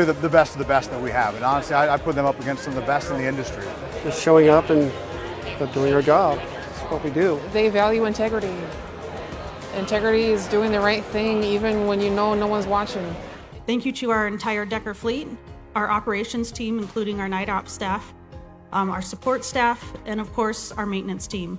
really the best of the best that we have. And honestly, I put them up against some of the best in the industry. Just showing up and doing our job. That's what we do. They value integrity. Integrity is doing the right thing even when you know no one's watching. Thank you to our entire Decker fleet, our operations team, including our night ops staff, our support staff, and of course, our maintenance team.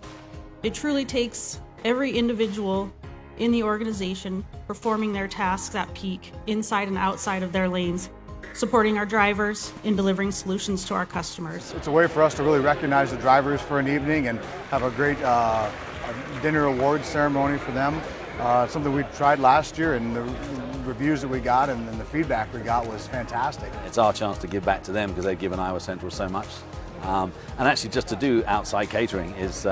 It truly takes every individual in the organization performing their tasks at peak, inside and outside of their lanes, supporting our drivers in delivering solutions to our customers. It's a way for us to really recognize the drivers for an evening and have a great dinner awards ceremony for them. Something we tried last year, and the reviews that we got and the feedback we got was fantastic. It's our chance to give back to them because they've given Iowa Central so much. And actually just to do outside catering is,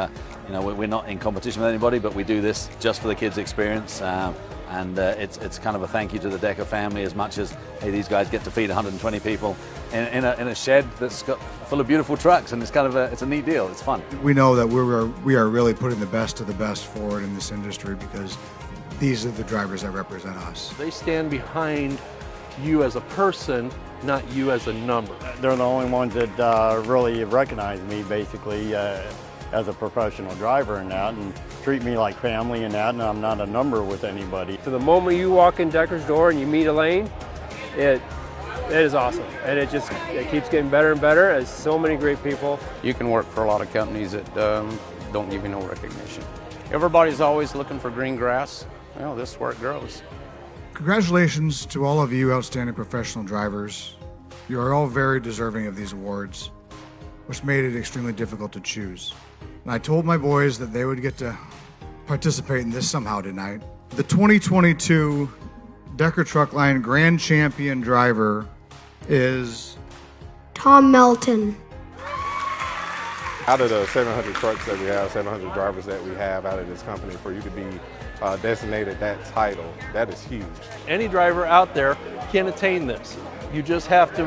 we're not in competition with anybody, but we do this just for the kids' experience. And it's kind of a thank you to the Decker family as much as, hey, these guys get to feed 120 people in a shed that's full of beautiful trucks, and it's a neat deal. It's fun. We know that we are really putting the best of the best forward in this industry because these are the drivers that represent us. They stand behind you as a person, not you as a number. They're the only ones that really recognize me, basically, as a professional driver and that, and treat me like family and that, and I'm not a number with anybody. So the moment you walk in Decker's door and you meet Elaine, it is awesome, and it keeps getting better and better as so many great people. You can work for a lot of companies that don't give you no recognition. Everybody's always looking for green grass. Well, this is where it grows. Congratulations to all of you outstanding professional drivers. You are all very deserving of these awards, which made it extremely difficult to choose. And I told my boys that they would get to participate in this somehow tonight. The 2022 Decker Truck Line Grand Champion driver is Tom Melton. Out of the 700 trucks that we have, 700 drivers that we have out of this company, for you to be designated that title, that is huge. Any driver out there can attain this. You just have to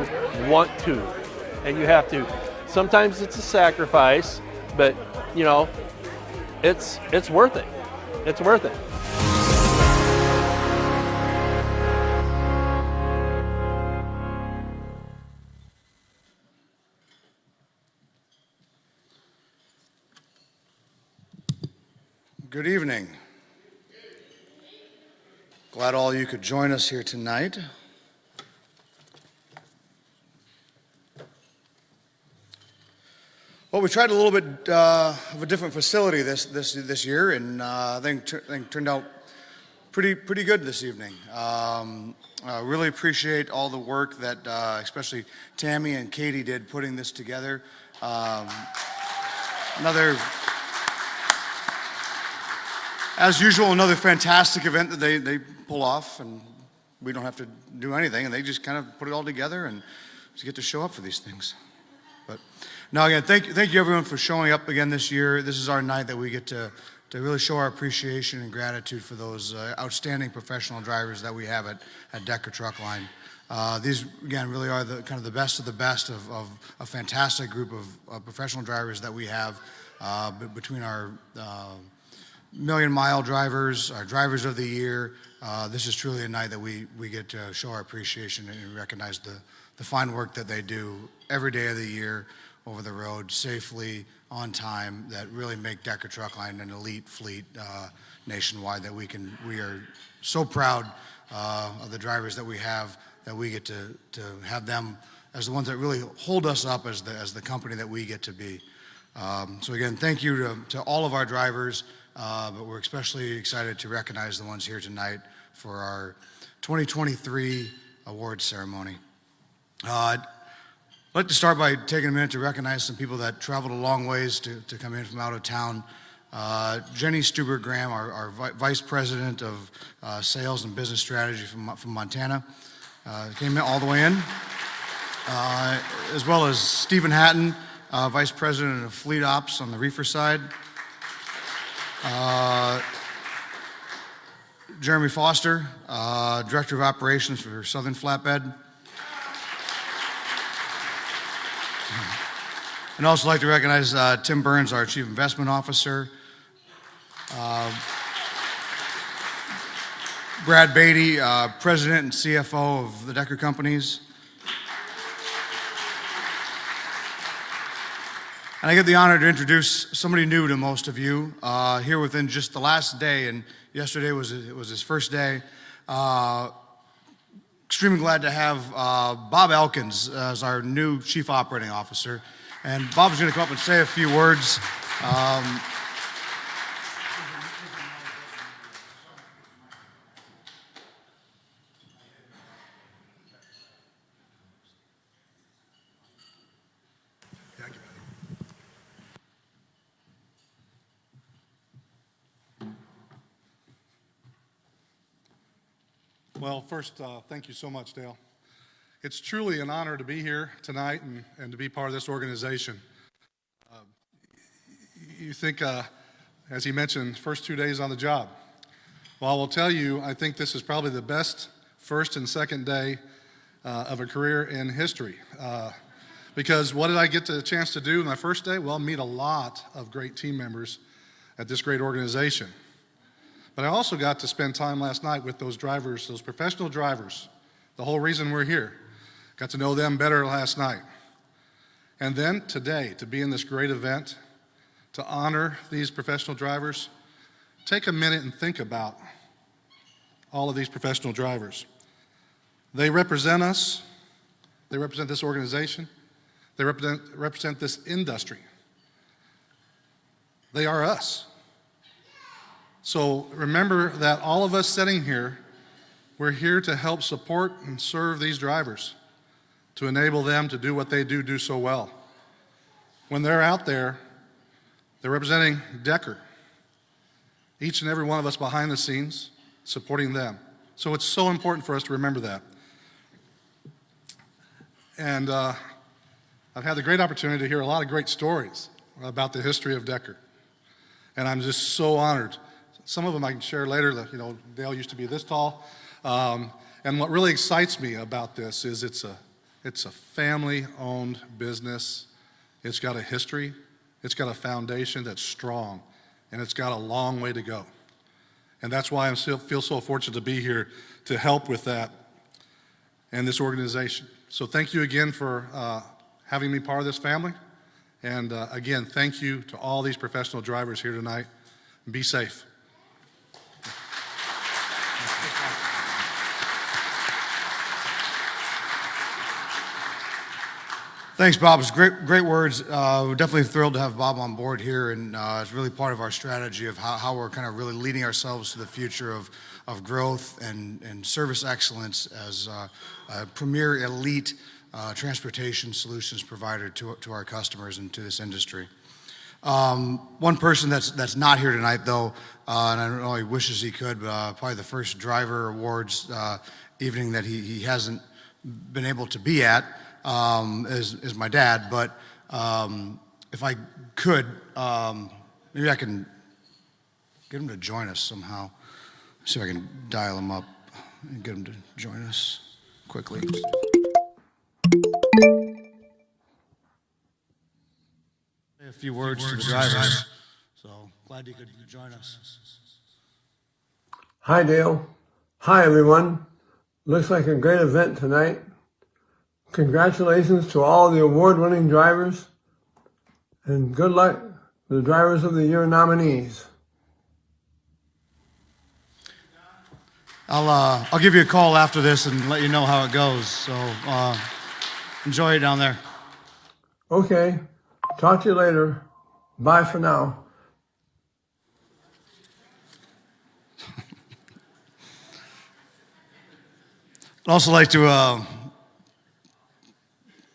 want to, and you have to. Sometimes it's a sacrifice, but it's worth it. It's worth it. Good evening. Glad all you could join us here tonight. Well, we tried a little bit of a different facility this year, and I think turned out pretty good this evening. I really appreciate all the work that especially Tammy and Katie did putting this together. As usual, another fantastic event that they pull off, and we don't have to do anything, and they just kind of put it all together and just get to show up for these things. But now again, thank you everyone for showing up again this year. This is our night that we get to really show our appreciation and gratitude for those outstanding professional drivers that we have at Decker Truck Line. These again really are the kind of the best of the best of a fantastic group of professional drivers that we have between our million mile drivers, our drivers of the year. This is truly a night that we get to show our appreciation and recognize the fine work that they do every day of the year over the road, safely, on time, that really make Decker Truck Line an elite fleet nationwide. That we are so proud of the drivers that we have, that we get to have them as the ones that really hold us up as the company that we get to be. So again, thank you to all of our drivers. But we're especially excited to recognize the ones here tonight for our 2023 awards ceremony. I'd like to start by taking a minute to recognize some people that traveled a long ways to come in from out of town. Jenny Stuber Graham, our Vice President of Sales and Business Strategy from Montana, came in all the way in. As well as Stephen Hatton, Vice President of Fleet Ops on the reefer side. Jeremy Foster, Director of Operations for Southern Flatbed. And also like to recognize Tim Burns, our Chief Investment Officer. Brad Beatty, President and CFO of the Decker Companies. And I get the honor to introduce somebody new to most of you here within just the last day, and yesterday was his first day. Extremely glad to have Bob Elkins as our new Chief Operating Officer. And Bob's going to come up and say a few words. Well, first, thank you so much, Dale. It's truly an honor to be here tonight and to be part of this organization. You think, as he mentioned, first 2 days on the job. Well, I will tell you, I think this is probably the best first and second day of a career in history. Because what did I get the chance to do my first day? Well, meet a lot of great team members at this great organization. But I also got to spend time last night with those drivers, those professional drivers, the whole reason we're here. Got to know them better last night. And then today, to be in this great event, to honor these professional drivers, take a minute and think about all of these professional drivers. They represent us, they represent this organization, they represent this industry. They are us. So remember that all of us sitting here, we're here to help support and serve these drivers, to enable them to do what they do so well. When they're out there, they're representing Decker. Each and every one of us behind the scenes, supporting them. So it's so important for us to remember that. And I've had the great opportunity to hear a lot of great stories about the history of Decker. And I'm just so honored. Some of them I can share later. Dale used to be this tall. And what really excites me about this is it's a family-owned business. It's got a history. It's got a foundation that's strong, and it's got a long way to go. And that's why I feel so fortunate to be here to help with that and this organization. So thank you again for having me part of this family. And again, thank you to all these professional drivers here tonight. Be safe. Thanks, Bob. It's great words. We're definitely thrilled to have Bob on board here, and it's really part of our strategy of how we're kind of really leading ourselves to the future of growth and service excellence as a premier elite transportation solutions provider to our customers and to this industry. One person that's not here tonight, though, and I don't know, he wishes he could, but probably the first driver awards evening that he hasn't been able to be at, is my dad. But if I could, maybe I can get him to join us somehow. See if I can dial him up and get him to join us quickly. Say a few words to the drivers. So glad you could join us. Hi, Dale. Hi, everyone. Looks like a great event tonight. Congratulations to all the award-winning drivers, and good luck to the Drivers of the Year nominees. I'll give you a call after this and let you know how it goes. So enjoy it down there. Okay. Talk to you later. Bye for now. I'd also like to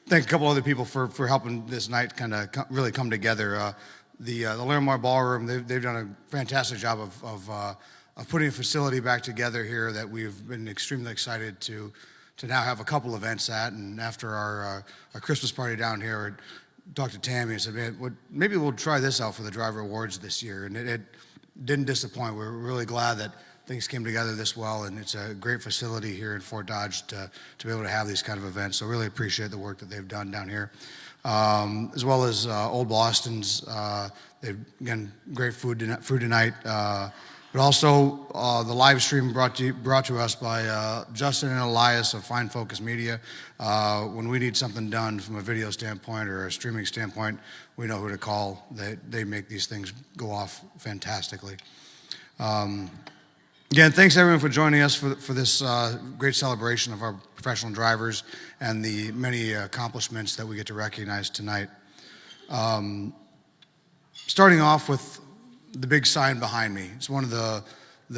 thank a couple other people for helping this night kind of really come together. The Larimar Ballroom, they've done a fantastic job of putting a facility back together here that we've been extremely excited to now have a couple events at. And after our Christmas party down here, I talked to Tammy and said, man, maybe we'll try this out for the driver awards this year. And it didn't disappoint. We're really glad that things came together this well, and it's a great facility here in Fort Dodge to be able to have these kind of events. So really appreciate the work that they've done down here, as well as Old Boston's. They've, again, great food tonight. But also the live stream brought to us by Justin and Elias of Fine Focus Media. When we need something done from a video standpoint or a streaming standpoint, we know who to call. They make these things go off fantastically. Again, thanks everyone for joining us for this great celebration of our professional drivers and the many accomplishments that we get to recognize tonight. Starting off with the big sign behind me. It's one of the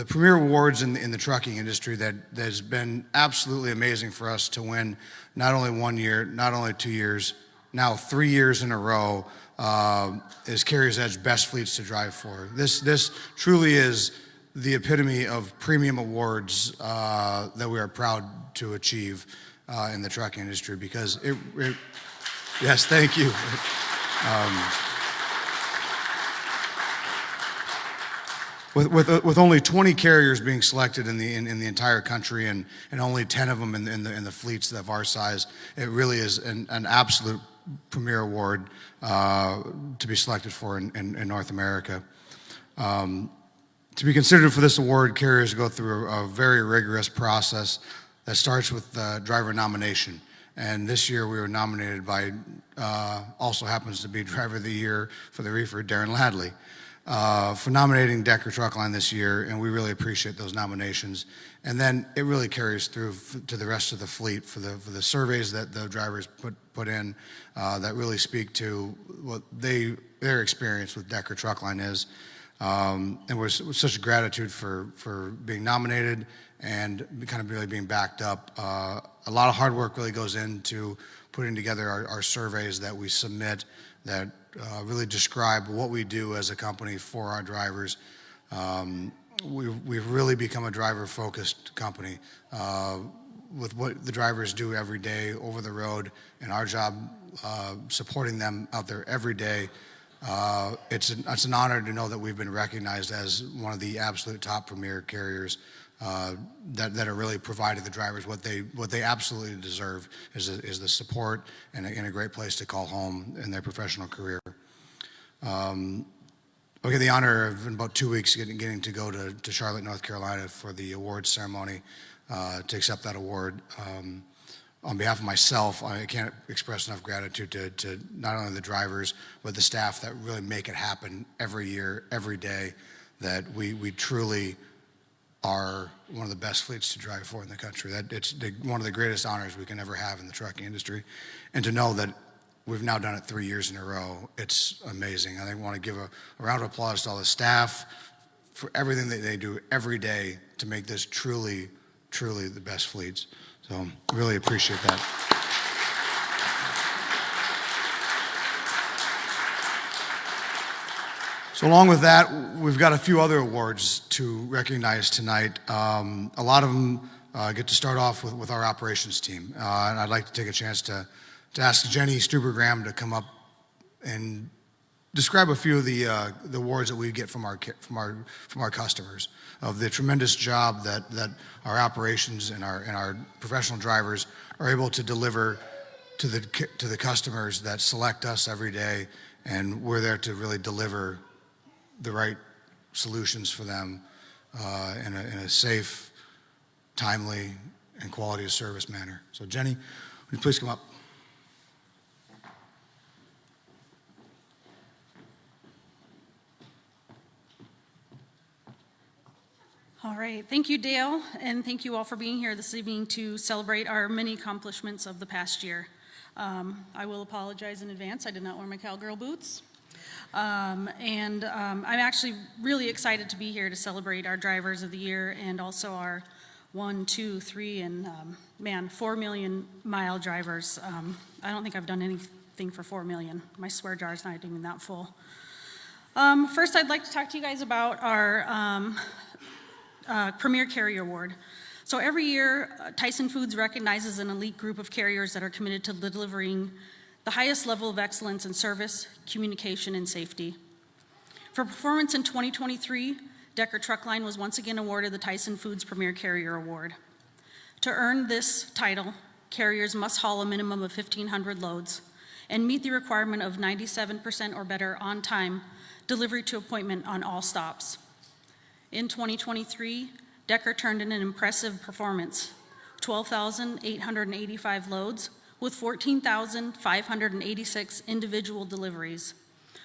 premier awards in the trucking industry that has been absolutely amazing for us to win not only 1 year, not only 2 years, now 3 years in a row is Carriers Edge Best Fleets to Drive For. This truly is the epitome of premium awards that we are proud to achieve in the trucking industry because yes, thank you. With only 20 carriers being selected in the entire country and only 10 of them in the fleets of our size, it really is an absolute premier award to be selected for in North America. To be considered for this award, carriers go through a very rigorous process that starts with driver nomination. And this year we were nominated by, also happens to be Driver of the Year for the reefer, Darren Ladley, for nominating Decker Truck Line this year, and we really appreciate those nominations. And then it really carries through to the rest of the fleet for the surveys that the drivers put in that really speak to what their experience with Decker Truck Line is. And we're such a gratitude for being nominated and kind of really being backed up. A lot of hard work really goes into putting together our surveys that we submit that really describe what we do as a company for our drivers. We've really become a driver-focused company with what the drivers do every day over the road, and our job supporting them out there every day. It's an honor to know that we've been recognized as one of the absolute top premier carriers that are really providing the drivers what they absolutely deserve is the support and a great place to call home in their professional career. I get the honor of in about 2 weeks getting to go to Charlotte, North Carolina for the awards ceremony to accept that award. On behalf of myself, I can't express enough gratitude to not only the drivers, but the staff that really make it happen every year, every day, that we truly are one of the best fleets to drive for in the country. It's one of the greatest honors we can ever have in the trucking industry. And to know that we've now done it 3 years in a row, it's amazing. I want to give a round of applause to all the staff for everything that they do every day to make this truly, truly the best fleets. So really appreciate that. So along with that, we've got a few other awards to recognize tonight. A lot of them get to start off with our operations team. And I'd like to take a chance to ask Jenny Stuber-Graham to come up and describe a few of the awards that we get from our customers of the tremendous job that our operations and our professional drivers are able to deliver to the customers that select us every day, and we're there to really deliver the right solutions for them in a safe, timely, and quality of service manner. So Jenny, would you please come up? All right, thank you, Dale, and thank you all for being here this evening to celebrate our many accomplishments of the past year. I will apologize in advance, I did not wear my cowgirl boots. I'm actually really excited to be here to celebrate our drivers of the year and also our 1, 2, 3, and 4 million mile drivers. I don't think I've done anything for 4 million. My swear jar is not even that full. First, I'd like to talk to you guys about our Premier Carrier Award. So every year, Tyson Foods recognizes an elite group of carriers that are committed to delivering the highest level of excellence in service, communication, and safety. For performance in 2023, Decker Truck Line was once again awarded the Tyson Foods Premier Carrier Award. To earn this title, carriers must haul a minimum of 1,500 loads and meet the requirement of 97% or better on-time delivery to appointment on all stops. In 2023, Decker turned in an impressive performance, 12,885 loads with 14,586 individual deliveries,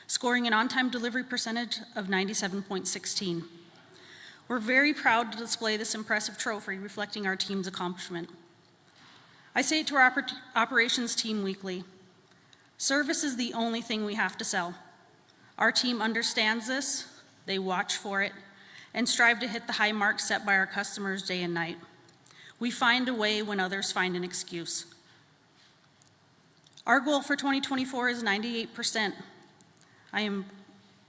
scoring an on-time delivery percentage of 97.16. We're very proud to display this impressive trophy reflecting our team's accomplishment. I say it to our operations team weekly, service is the only thing we have to sell. Our team understands this, they watch for it, and strive to hit the high marks set by our customers day and night. We find a way when others find an excuse. Our goal for 2024 is 98%. I am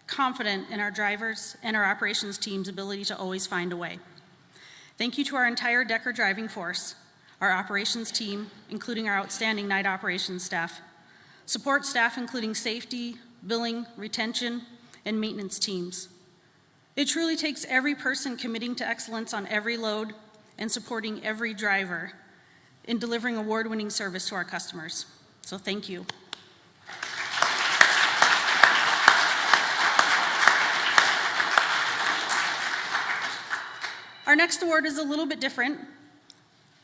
confident in our drivers and our operations team's ability to always find a way. Thank you to our entire Decker driving force, our operations team, including our outstanding night operations staff, support staff including safety, billing, retention, and maintenance teams. It truly takes every person committing to excellence on every load and supporting every driver in delivering award-winning service to our customers. So thank you. Our next award is a little bit different.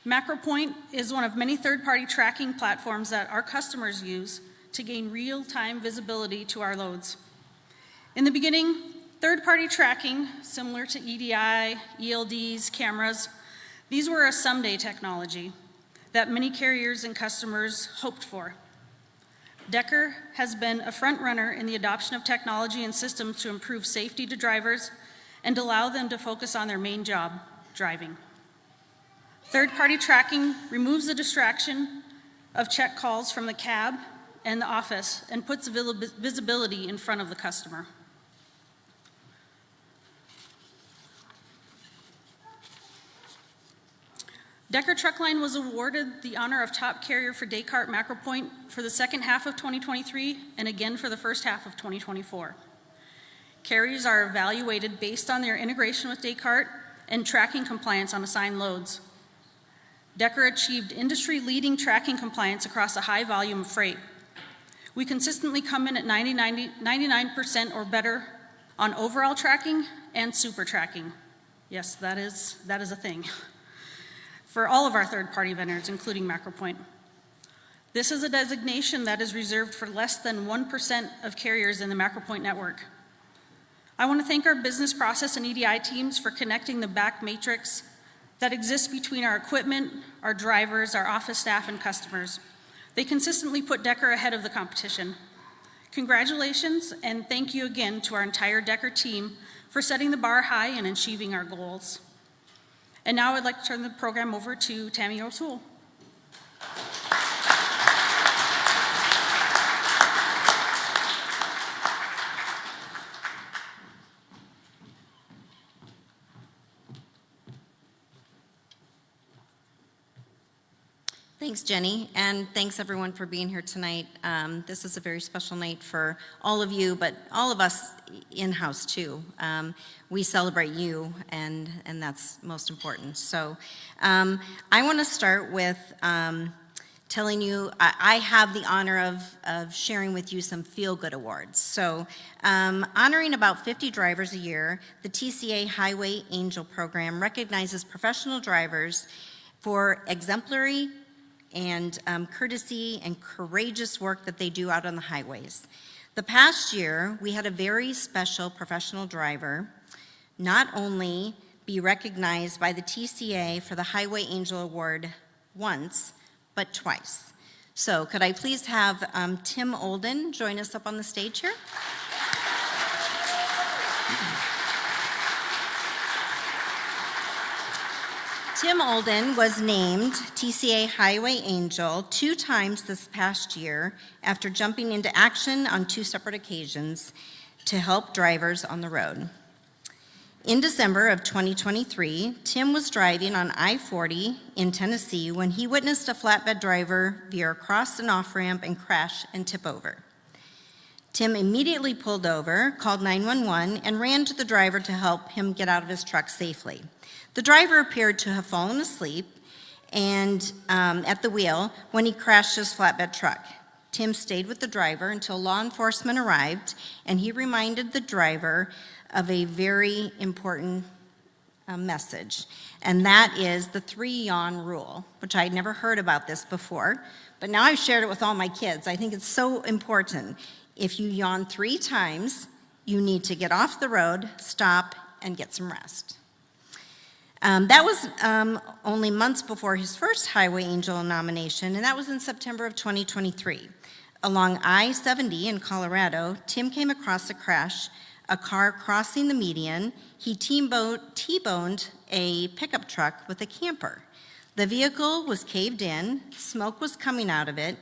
MacroPoint is one of many third-party tracking platforms that our customers use to gain real-time visibility to our loads. In the beginning, third-party tracking, similar to EDI, ELDs, cameras, these were a someday technology that many carriers and customers hoped for. Decker has been a front runner in the adoption of technology and systems to improve safety to drivers and allow them to focus on their main job, driving. Third-party tracking removes the distraction of check calls from the cab and the office and puts visibility in front of the customer. Decker Truckline was awarded the honor of top carrier for Descartes MacroPoint for the second half of 2023 and again for the first half of 2024. Carriers are evaluated based on their integration with Descartes and tracking compliance on assigned loads. Decker achieved industry-leading tracking compliance across a high volume of freight. We consistently come in at 99% or better on overall tracking and super tracking. Yes, that is a thing. For all of our third-party vendors, including MacroPoint. This is a designation that is reserved for less than 1% of carriers in the MacroPoint network. I want to thank our business process and EDI teams for connecting the back matrix that exists between our equipment, our drivers, our office staff, and customers. They consistently put Decker ahead of the competition. Congratulations, and thank you again to our entire Decker team for setting the bar high and achieving our goals. And now I'd like to turn the program over to Tammy O'Toole. Thanks, Jenny, and thanks everyone for being here tonight. This is a very special night for all of you, but all of us in-house too. We celebrate you, and that's most important. So I want to start with telling you I have the honor of sharing with you some feel-good awards. So honoring about 50 drivers a year, the TCA Highway Angel program recognizes professional drivers for exemplary and courtesy and courageous work that they do out on the highways. The past year, we had a very special professional driver not only be recognized by the TCA for the Highway Angel Award once, but twice. So could I please have Tim Olden join us up on the stage here? Tim Olden was named TCA Highway Angel 2 times this past year after jumping into action on 2 separate occasions to help drivers on the road. In December of 2023, Tim was driving on I-40 in Tennessee when he witnessed a flatbed driver veer across an off-ramp and crash and tip over. Tim immediately pulled over, called 911, and ran to the driver to help him get out of his truck safely. The driver appeared to have fallen asleep and at the wheel when he crashed his flatbed truck. Tim stayed with the driver until law enforcement arrived, and he reminded the driver of a very important message, and that is the 3 yawn rule, which I'd never heard about this before, but now I've shared it with all my kids. I think it's so important. If you yawn 3 times, you need to get off the road, stop, and get some rest. That was only months before his first Highway Angel nomination, and that was in September of 2023. Along I-70 in Colorado, Tim came across a crash, a car crossing the median. He T-boned a pickup truck with a camper. The vehicle was caved in, smoke was coming out of it,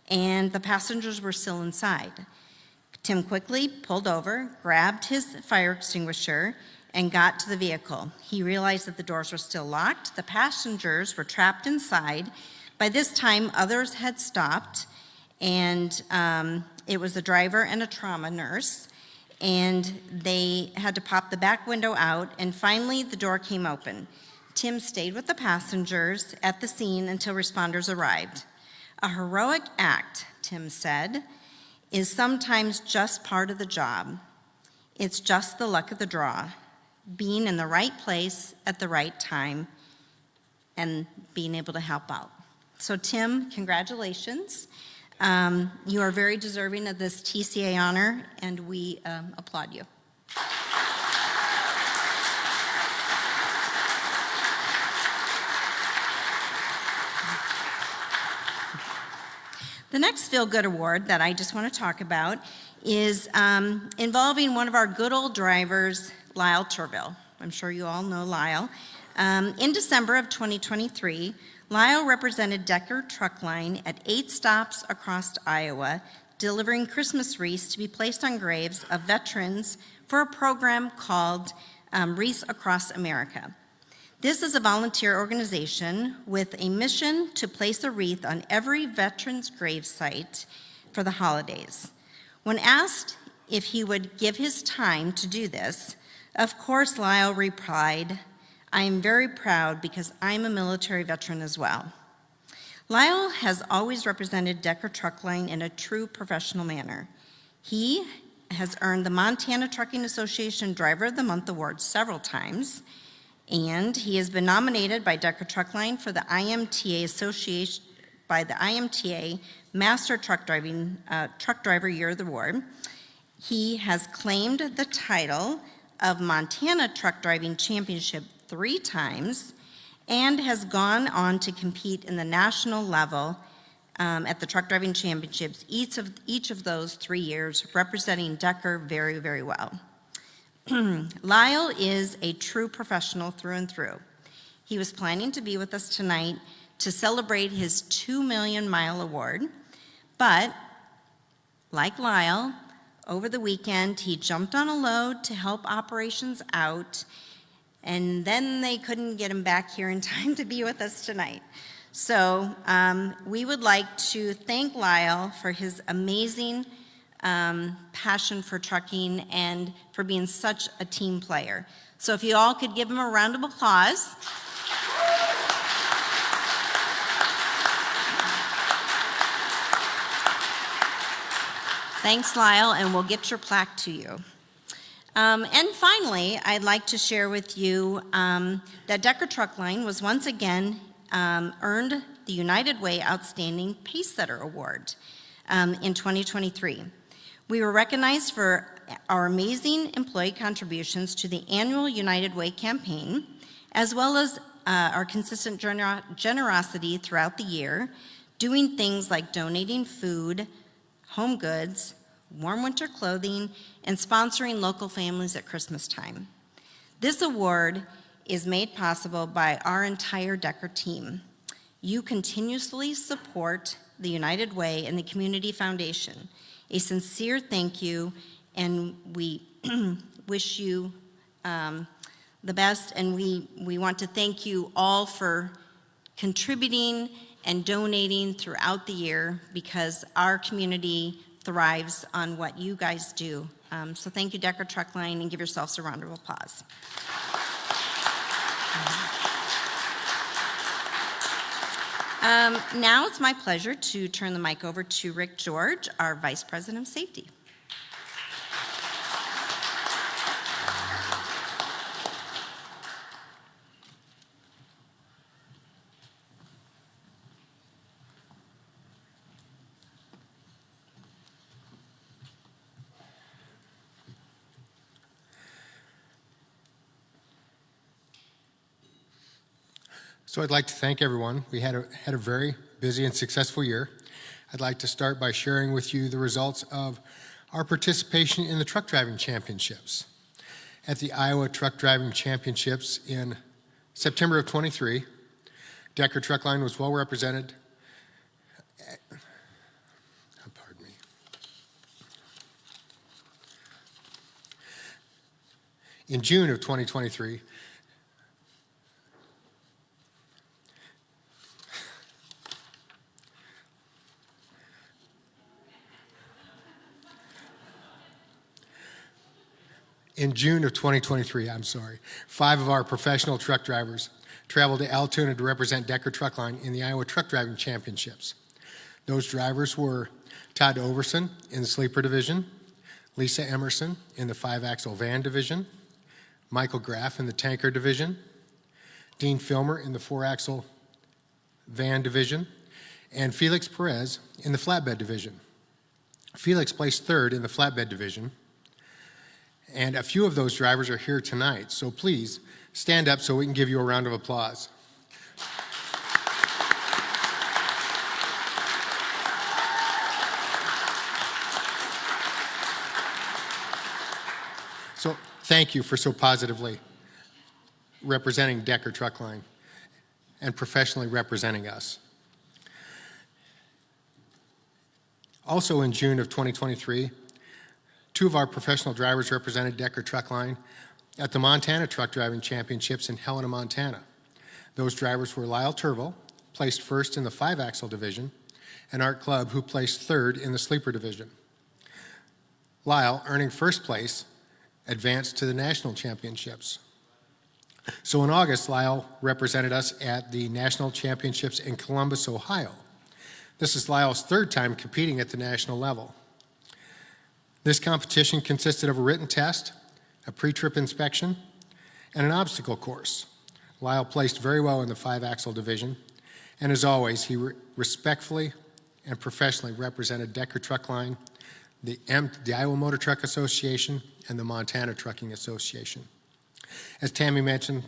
and the passengers were still inside. Tim quickly pulled over, grabbed his fire extinguisher, and got to the vehicle. He realized that the doors were still locked. The passengers were trapped inside. By this time, others had stopped, and it was a driver and a trauma nurse, and they had to pop the back window out, and finally the door came open. Tim stayed with the passengers at the scene until responders arrived. A heroic act, Tim said, is sometimes just part of the job. It's just the luck of the draw, being in the right place at the right time and being able to help out. So Tim, congratulations. You are very deserving of this TCA honor, and we applaud you. The next Feel Good Award that I just want to talk about is involving one of our good old drivers, Lyle Turville. I'm sure you all know Lyle. In December of 2023, Lyle represented Decker Truck Line at 8 stops across Iowa, delivering Christmas wreaths to be placed on graves of veterans for a program called Wreaths Across America. This is a volunteer organization with a mission to place a wreath on every veteran's gravesite for the holidays. When asked if he would give his time to do this, of course Lyle replied, "I am very proud because I'm a military veteran as well." Lyle has always represented Decker Truck Line in a true professional manner. He has earned the Montana Trucking Association Driver of the Month Award several times, and he has been nominated by Decker Truck Line for the IMTA Master Truck Driver Year of the Award. He has claimed the title of Montana Truck Driving Championship 3 times and has gone on to compete in the national level at the Truck Driving Championships each of those 3 years, representing Decker very, very well. Lyle is a true professional through and through. He was planning to be with us tonight to celebrate his 2 million mile award, but like Lyle, over the weekend he jumped on a load to help operations out, and then they couldn't get him back here in time to be with us tonight. So we would like to thank Lyle for his amazing passion for trucking and for being such a team player. So if you all could give him a round of applause. Thanks, Lyle, and we'll get your plaque to you. And finally, I'd like to share with you that Decker Truck Line was once again earned the United Way Outstanding Pacesetter Award in 2023. We were recognized for our amazing employee contributions to the annual United Way campaign, as well as our consistent generosity throughout the year, doing things like donating food, home goods, warm winter clothing, and sponsoring local families at Christmas time. This award is made possible by our entire Decker team. You continuously support the United Way and the Community Foundation. A sincere thank you, and we wish you the best, and we want to thank you all for contributing and donating throughout the year, because our community thrives on what you guys do. So thank you, Decker Truck Line, and give yourselves a round of applause. Now it's my pleasure to turn the mic over to Rick George, our Vice President of Safety. So I'd like to thank everyone. We had a very busy and successful year. I'd like to start by sharing with you the results of our participation in the truck driving championships. At the Iowa Truck Driving Championships in September of 23, Decker Truck Line was well represented. Pardon me. In June of 2023, five of our professional truck drivers traveled to Altoona to represent Decker Truck Line in the Iowa Truck Driving Championships. Those drivers were Todd Overson in the sleeper division, Lisa Emerson in the 5-axle van division, Michael Graff in the tanker division, Dean Filmer in the 4-axle van division, and Felix Perez in the flatbed division. Felix placed third in the flatbed division, and a few of those drivers are here tonight, so please stand up so we can give you a round of applause. So thank you for so positively representing Decker Truck Line and professionally representing us. Also in June of 2023, two of our professional drivers represented Decker Truck Line at the Montana Truck Driving Championships in Helena, Montana. Those drivers were Lyle Turville, placed first in the 5-axle division, and Art Clubb, who placed third in the sleeper division. Lyle, earning first place, advanced to the national championships. So in August, Lyle represented us at the national championships in Columbus, Ohio. This is Lyle's third time competing at the national level. This competition consisted of a written test, a pre-trip inspection, and an obstacle course. Lyle placed very well in the 5-axle division, and as always, he respectfully and professionally represented Decker Truck Line, the Iowa Motor Truck Association, and the Montana Trucking Association. As Tammy mentioned,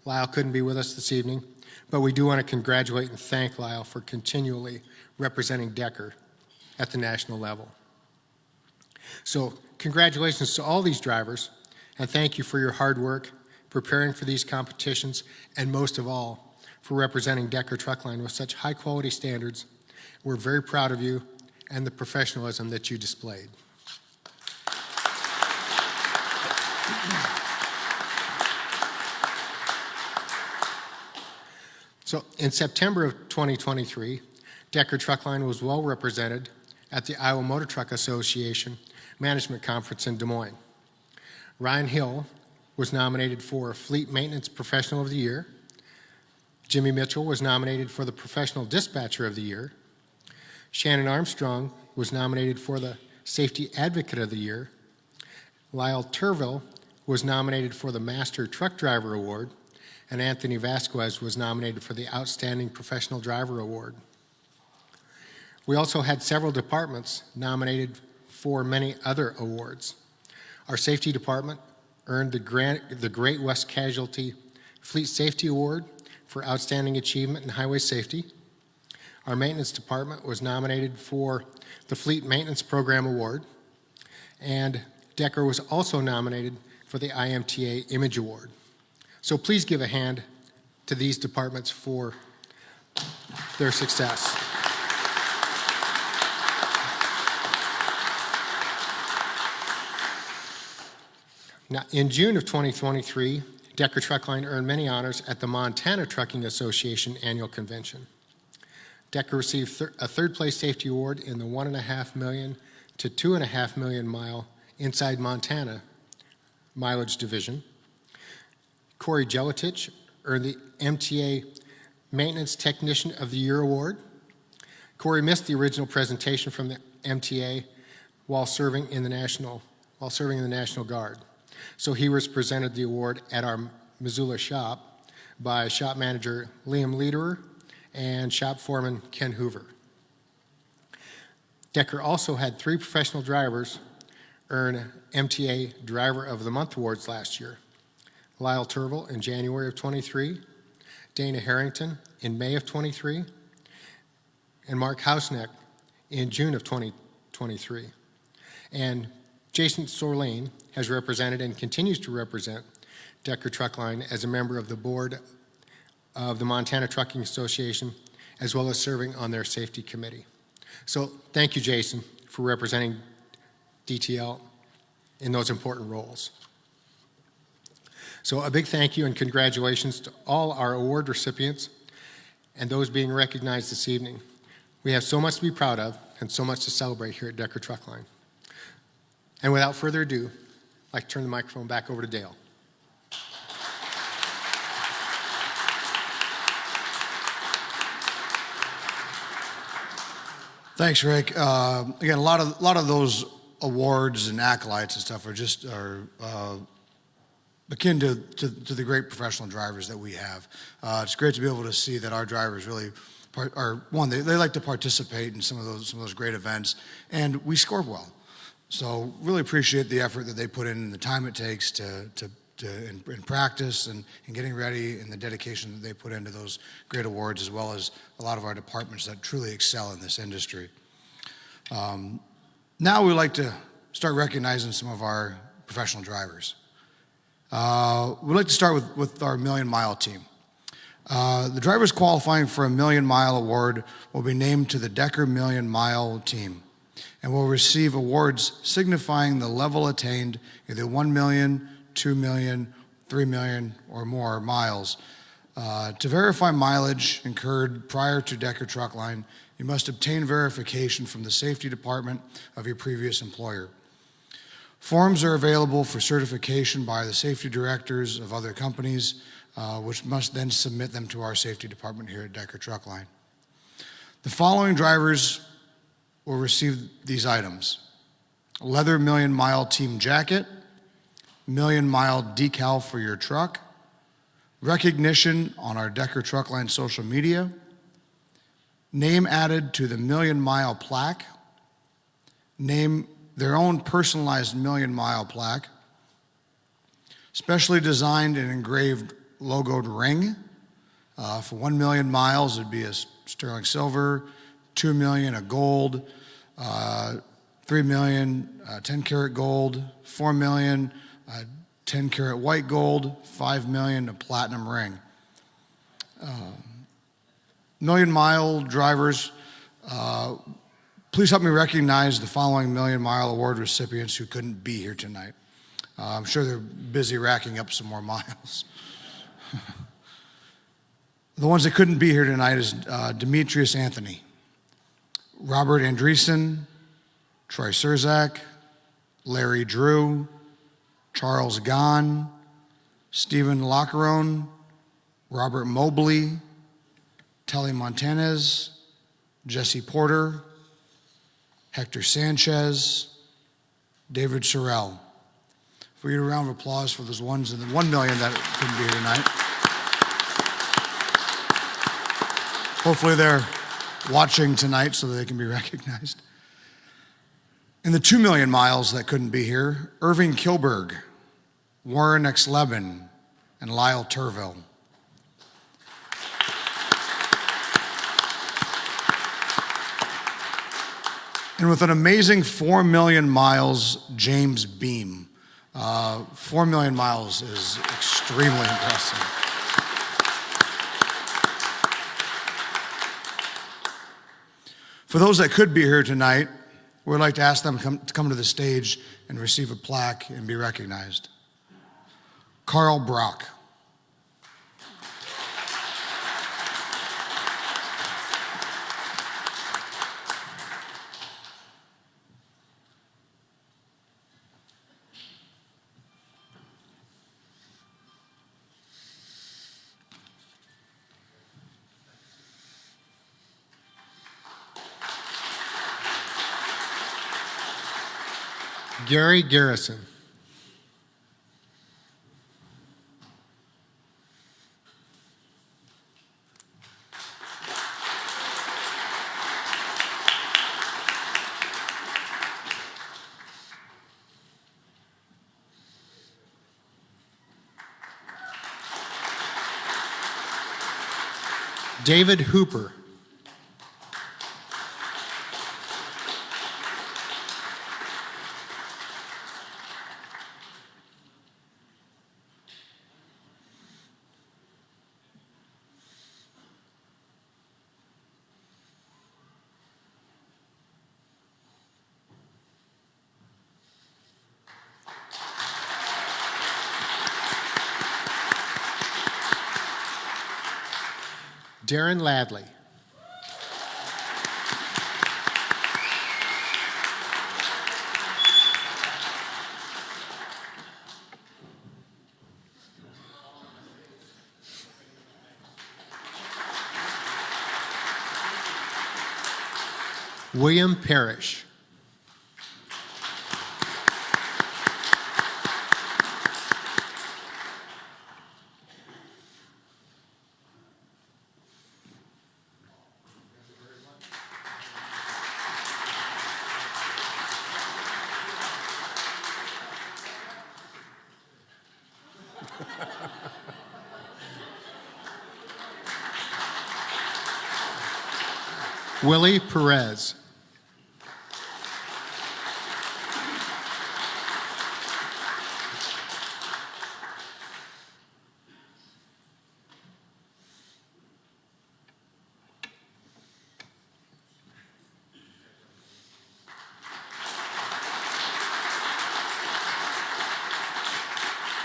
Lyle couldn't be with us this evening, but we do want to congratulate and thank Lyle for continually representing Decker at the national level. So congratulations to all these drivers, and thank you for your hard work preparing for these competitions, and most of all, for representing Decker Truck Line with such high quality standards. We're very proud of you and the professionalism that you displayed. So in September of 2023, Decker Truck Line was well represented at the Iowa Motor Truck Association Management Conference in Des Moines. Ryan Hill was nominated for Fleet Maintenance Professional of the Year. Jimmy Mitchell was nominated for the Professional Dispatcher of the Year. Shannon Armstrong was nominated for the Safety Advocate of the Year. Lyle Turville was nominated for the Master Truck Driver Award, and Anthony Vasquez was nominated for the Outstanding Professional Driver Award. We also had several departments nominated for many other awards. Our safety department earned the Great West Casualty Fleet Safety Award for Outstanding Achievement in Highway Safety. Our maintenance department was nominated for the Fleet Maintenance Program Award, and Decker was also nominated for the IMTA Image Award. So please give a hand to these departments for their success. Now, in June of 2023, Decker Truck Line earned many honors at the Montana Trucking Association Annual Convention. Decker received a third-place safety award in the 1.5 million to 2.5 million mile inside Montana mileage division. Corey Jeletich earned the MTA Maintenance Technician of the Year award. Corey missed the original presentation from the MTA while serving in the National Guard. So he was presented the award at our Missoula shop by shop manager Liam Lederer and shop foreman Ken Hoover. Decker also had 3 professional drivers earn MTA Driver of the Month awards last year. Lyle Turville in January of 23, Dana Harrington in May of 23, and Mark Hausneck in June of 2023. And Jason Sorlane has represented and continues to represent Decker Truck Line as a member of the board of the Montana Trucking Association, as well as serving on their safety committee. So thank you, Jason, for representing DTL in those important roles. So a big thank you and congratulations to all our award recipients and those being recognized this evening. We have so much to be proud of and so much to celebrate here at Decker Truck Line. And without further ado, I'd like to turn the microphone back over to Dale. Thanks, Rick. Again, a lot of those awards and accolades and stuff are akin to the great professional drivers that we have. It's great to be able to see that our drivers really they like to participate in some of those great events, and we score well. So really appreciate the effort that they put in and the time it takes in practice and getting ready, and the dedication that they put into those great awards, as well as a lot of our departments that truly excel in this industry. Now we'd like to start recognizing some of our professional drivers. We'd like to start with our Million Mile team. The drivers qualifying for a Million Mile award will be named to the Decker Million Mile team and will receive awards signifying the level attained, either 1 million, 2 million, 3 million, or more miles. To verify mileage incurred prior to Decker Truck Line, you must obtain verification from the safety department of your previous employer. Forms are available for certification by the safety directors of other companies, which must then submit them to our safety department here at Decker Truck Line. The following drivers will receive these items: leather Million Mile team jacket, Million Mile decal for your truck, recognition on our Decker Truck Line social media, name added to the Million Mile plaque, name their own personalized Million Mile plaque, specially designed and engraved logoed ring. For 1 million miles, it'd be a sterling silver, 2 million, a gold, 3 million, 10 karat gold, 4 million, 10 karat white gold, 5 million, a platinum ring. Million Mile drivers, please help me recognize the following Million Mile award recipients who couldn't be here tonight. I'm sure they're busy racking up some more miles. The ones that couldn't be here tonight is Demetrius Anthony, Robert Andreessen, Troy Surzak, Larry Drew, Charles Gahn, Stephen Laccarone, Robert Mobley, Telly Montanez, Jesse Porter, Hector Sanchez, David Sorrell. If we get a round of applause for those ones in the 1 million that couldn't be here tonight. Hopefully they're watching tonight so that they can be recognized. In the 2 million miles that couldn't be here, Irving Kilberg, Warren X. Leben, and Lyle Turville. And with an amazing 4 million miles, James Beam. 4 million miles is extremely impressive. For those that could be here tonight, we'd like to ask them to come to the stage and receive a plaque and be recognized. Carl Brock. Gary Garrison. David Hooper. Darren Ladley. William Parrish. Willie Perez.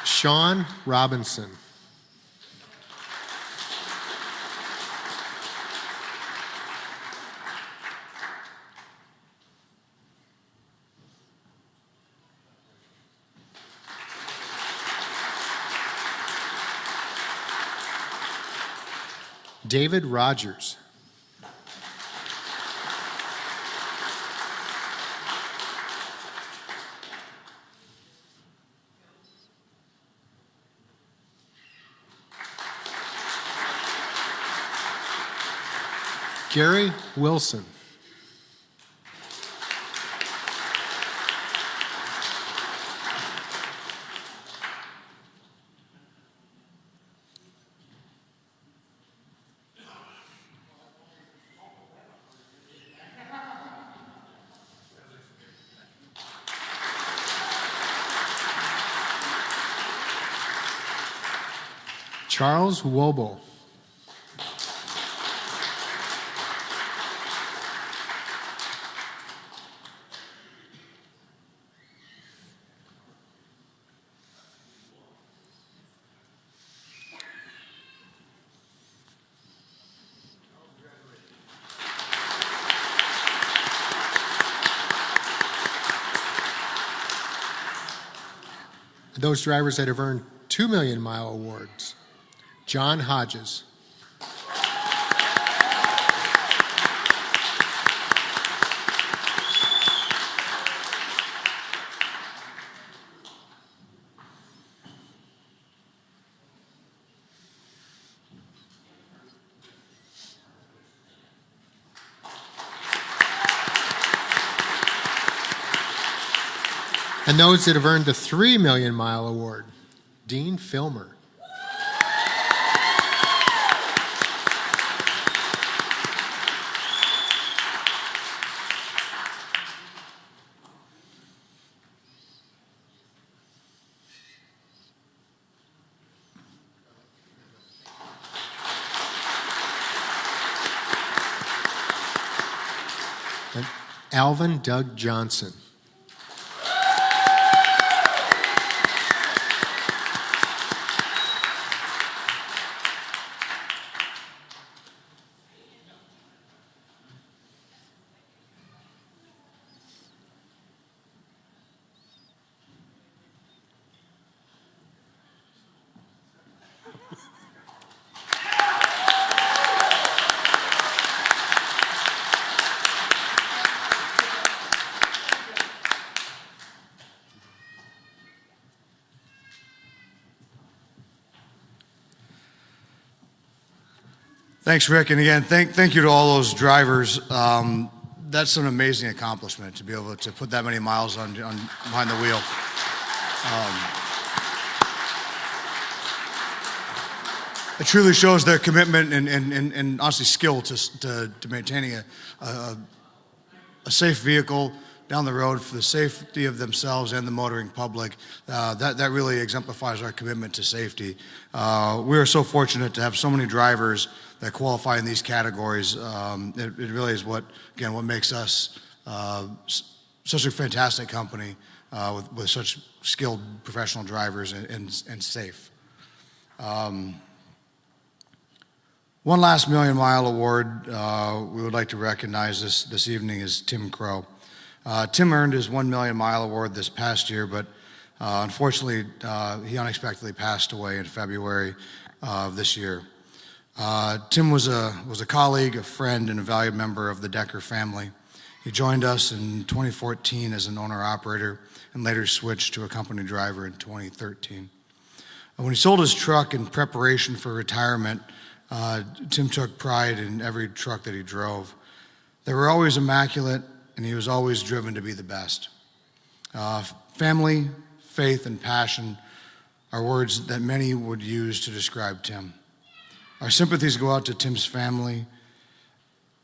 Sean Robinson. David Rogers. Gary Wilson. Charles Wobel. Those drivers that have earned 2 Million Mile awards. John Hodges. And those that have earned the 3 Million Mile award. Dean Filmer. And Alvin Doug Johnson. Thanks, Rick. And again, thank you to all those drivers. That's an amazing accomplishment to be able to put that many miles on behind the wheel. it truly shows their commitment and honestly skill to maintaining a safe vehicle down the road for the safety of themselves and the motoring public. That really exemplifies our commitment to safety. We are so fortunate to have so many drivers that qualify in these categories. It really is what makes us such a fantastic company with such skilled professional drivers and safe. One last Million Mile Award we would like to recognize this evening is Tim Crow. Tim earned his 1 Million Mile Award this past year, but unfortunately he unexpectedly passed away in February of this year. Tim was a colleague, a friend, and a valued member of the Decker family. He joined us in 2014 as an owner-operator and later switched to a company driver in 2013. When he sold his truck in preparation for retirement, Tim took pride in every truck that he drove. They were always immaculate, and he was always driven to be the best. Family, faith, and passion are words that many would use to describe Tim. Our sympathies go out to Tim's family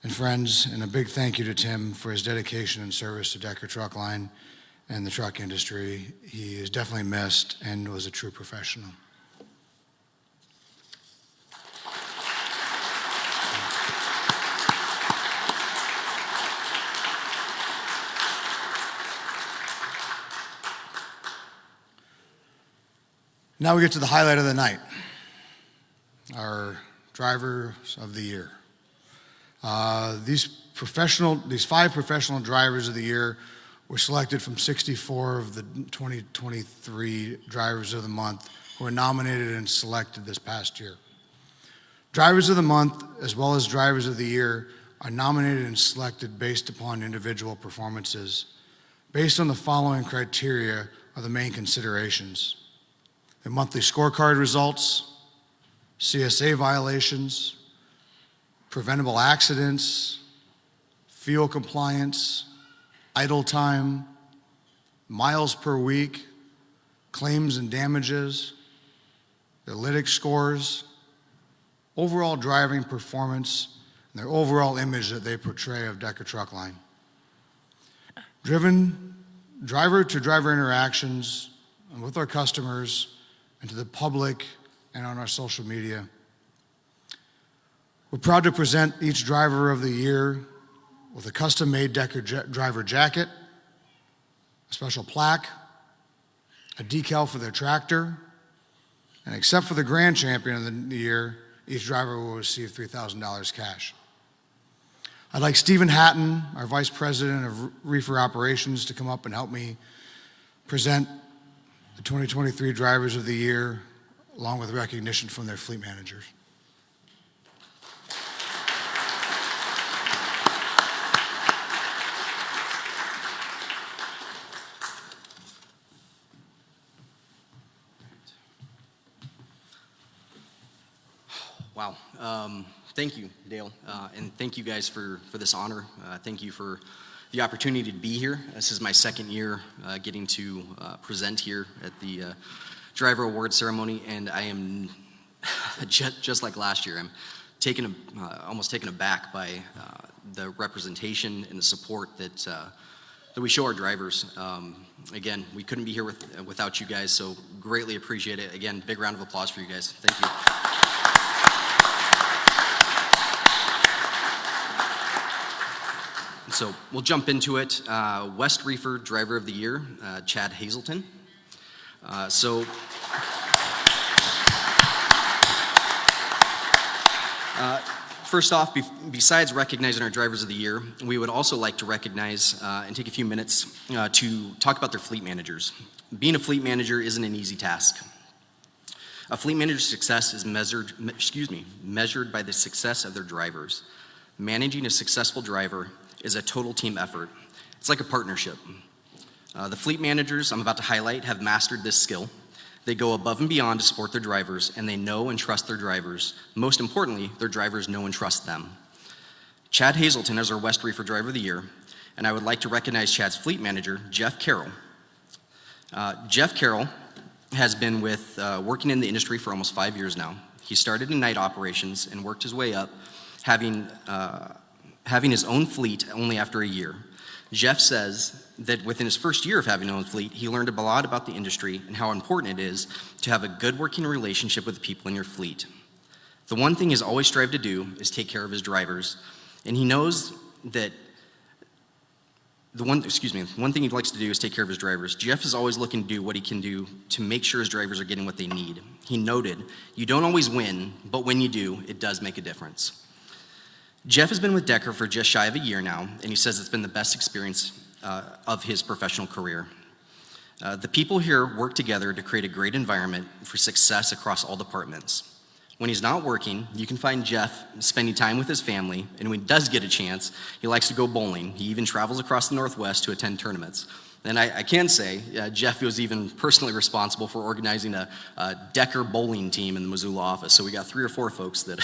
and friends, and a big thank you to Tim for his dedication and service to Decker Truck Line and the truck industry. He is definitely missed and was a true professional. Now we get to the highlight of the night, our drivers of the year. These 5 professional drivers of the year were selected from 64 of the 2023 drivers of the month who were nominated and selected this past year. Drivers of the month, as well as drivers of the year, are nominated and selected based upon individual performances. Based on the following criteria are the main considerations: the monthly scorecard results, CSA violations, preventable accidents, fuel compliance, idle time, miles per week, claims and damages, their lytic scores, overall driving performance, and their overall image that they portray of Decker Truck Line. Driver-to-driver interactions with our customers and to the public and on our social media. We're proud to present each driver of the year with a custom-made Decker driver jacket, a special plaque, a decal for their tractor, and except for the grand champion of the year, each driver will receive $3,000 cash. I'd like Stephen Hatton, our Vice President of Reefer Operations, to come up and help me present the 2023 Drivers of the Year, along with recognition from their fleet managers. Wow. Thank you, Dale, and thank you guys for this honor. Thank you for the opportunity to be here. This is my second year getting to present here at the Driver Award Ceremony, and I am just like last year. I'm almost taken aback by the representation and the support that we show our drivers. Again, we couldn't be here without you guys, so greatly appreciate it. Again, big round of applause for you guys. Thank you. So we'll jump into it. West Reefer Driver of the Year, Chad Hazelton. First off, besides recognizing our Drivers of the Year, we would also like to recognize and take a few minutes to talk about their fleet managers. Being a fleet manager isn't an easy task. A fleet manager's success is measured by the success of their drivers. Managing a successful driver is a total team effort. It's like a partnership. The fleet managers I'm about to highlight have mastered this skill. They go above and beyond to support their drivers, and they know and trust their drivers. Most importantly, their drivers know and trust them. Chad Hazelton is our West Reefer Driver of the Year, and I would like to recognize Chad's fleet manager, Jeff Carroll. Jeff Carroll has been working in the industry for almost 5 years now. He started in night operations and worked his way up, having his own fleet only after a year. Jeff says that within his first year of having his own fleet, he learned a lot about the industry and how important it is to have a good working relationship with the people in your fleet. The one thing he's always strived to do is take care of his drivers, and he knows that one thing he likes to do is take care of his drivers. Jeff is always looking to do what he can do to make sure his drivers are getting what they need. He noted, "You don't always win, but when you do, it does make a difference." Jeff has been with Decker for just shy of a year now, and he says it's been the best experience of his professional career. The people here work together to create a great environment for success across all departments. When he's not working, you can find Jeff spending time with his family, and when he does get a chance, he likes to go bowling. He even travels across the Northwest to attend tournaments. And I can say, Jeff was even personally responsible for organizing a Decker bowling team in the Missoula office. So we got 3 or 4 folks that,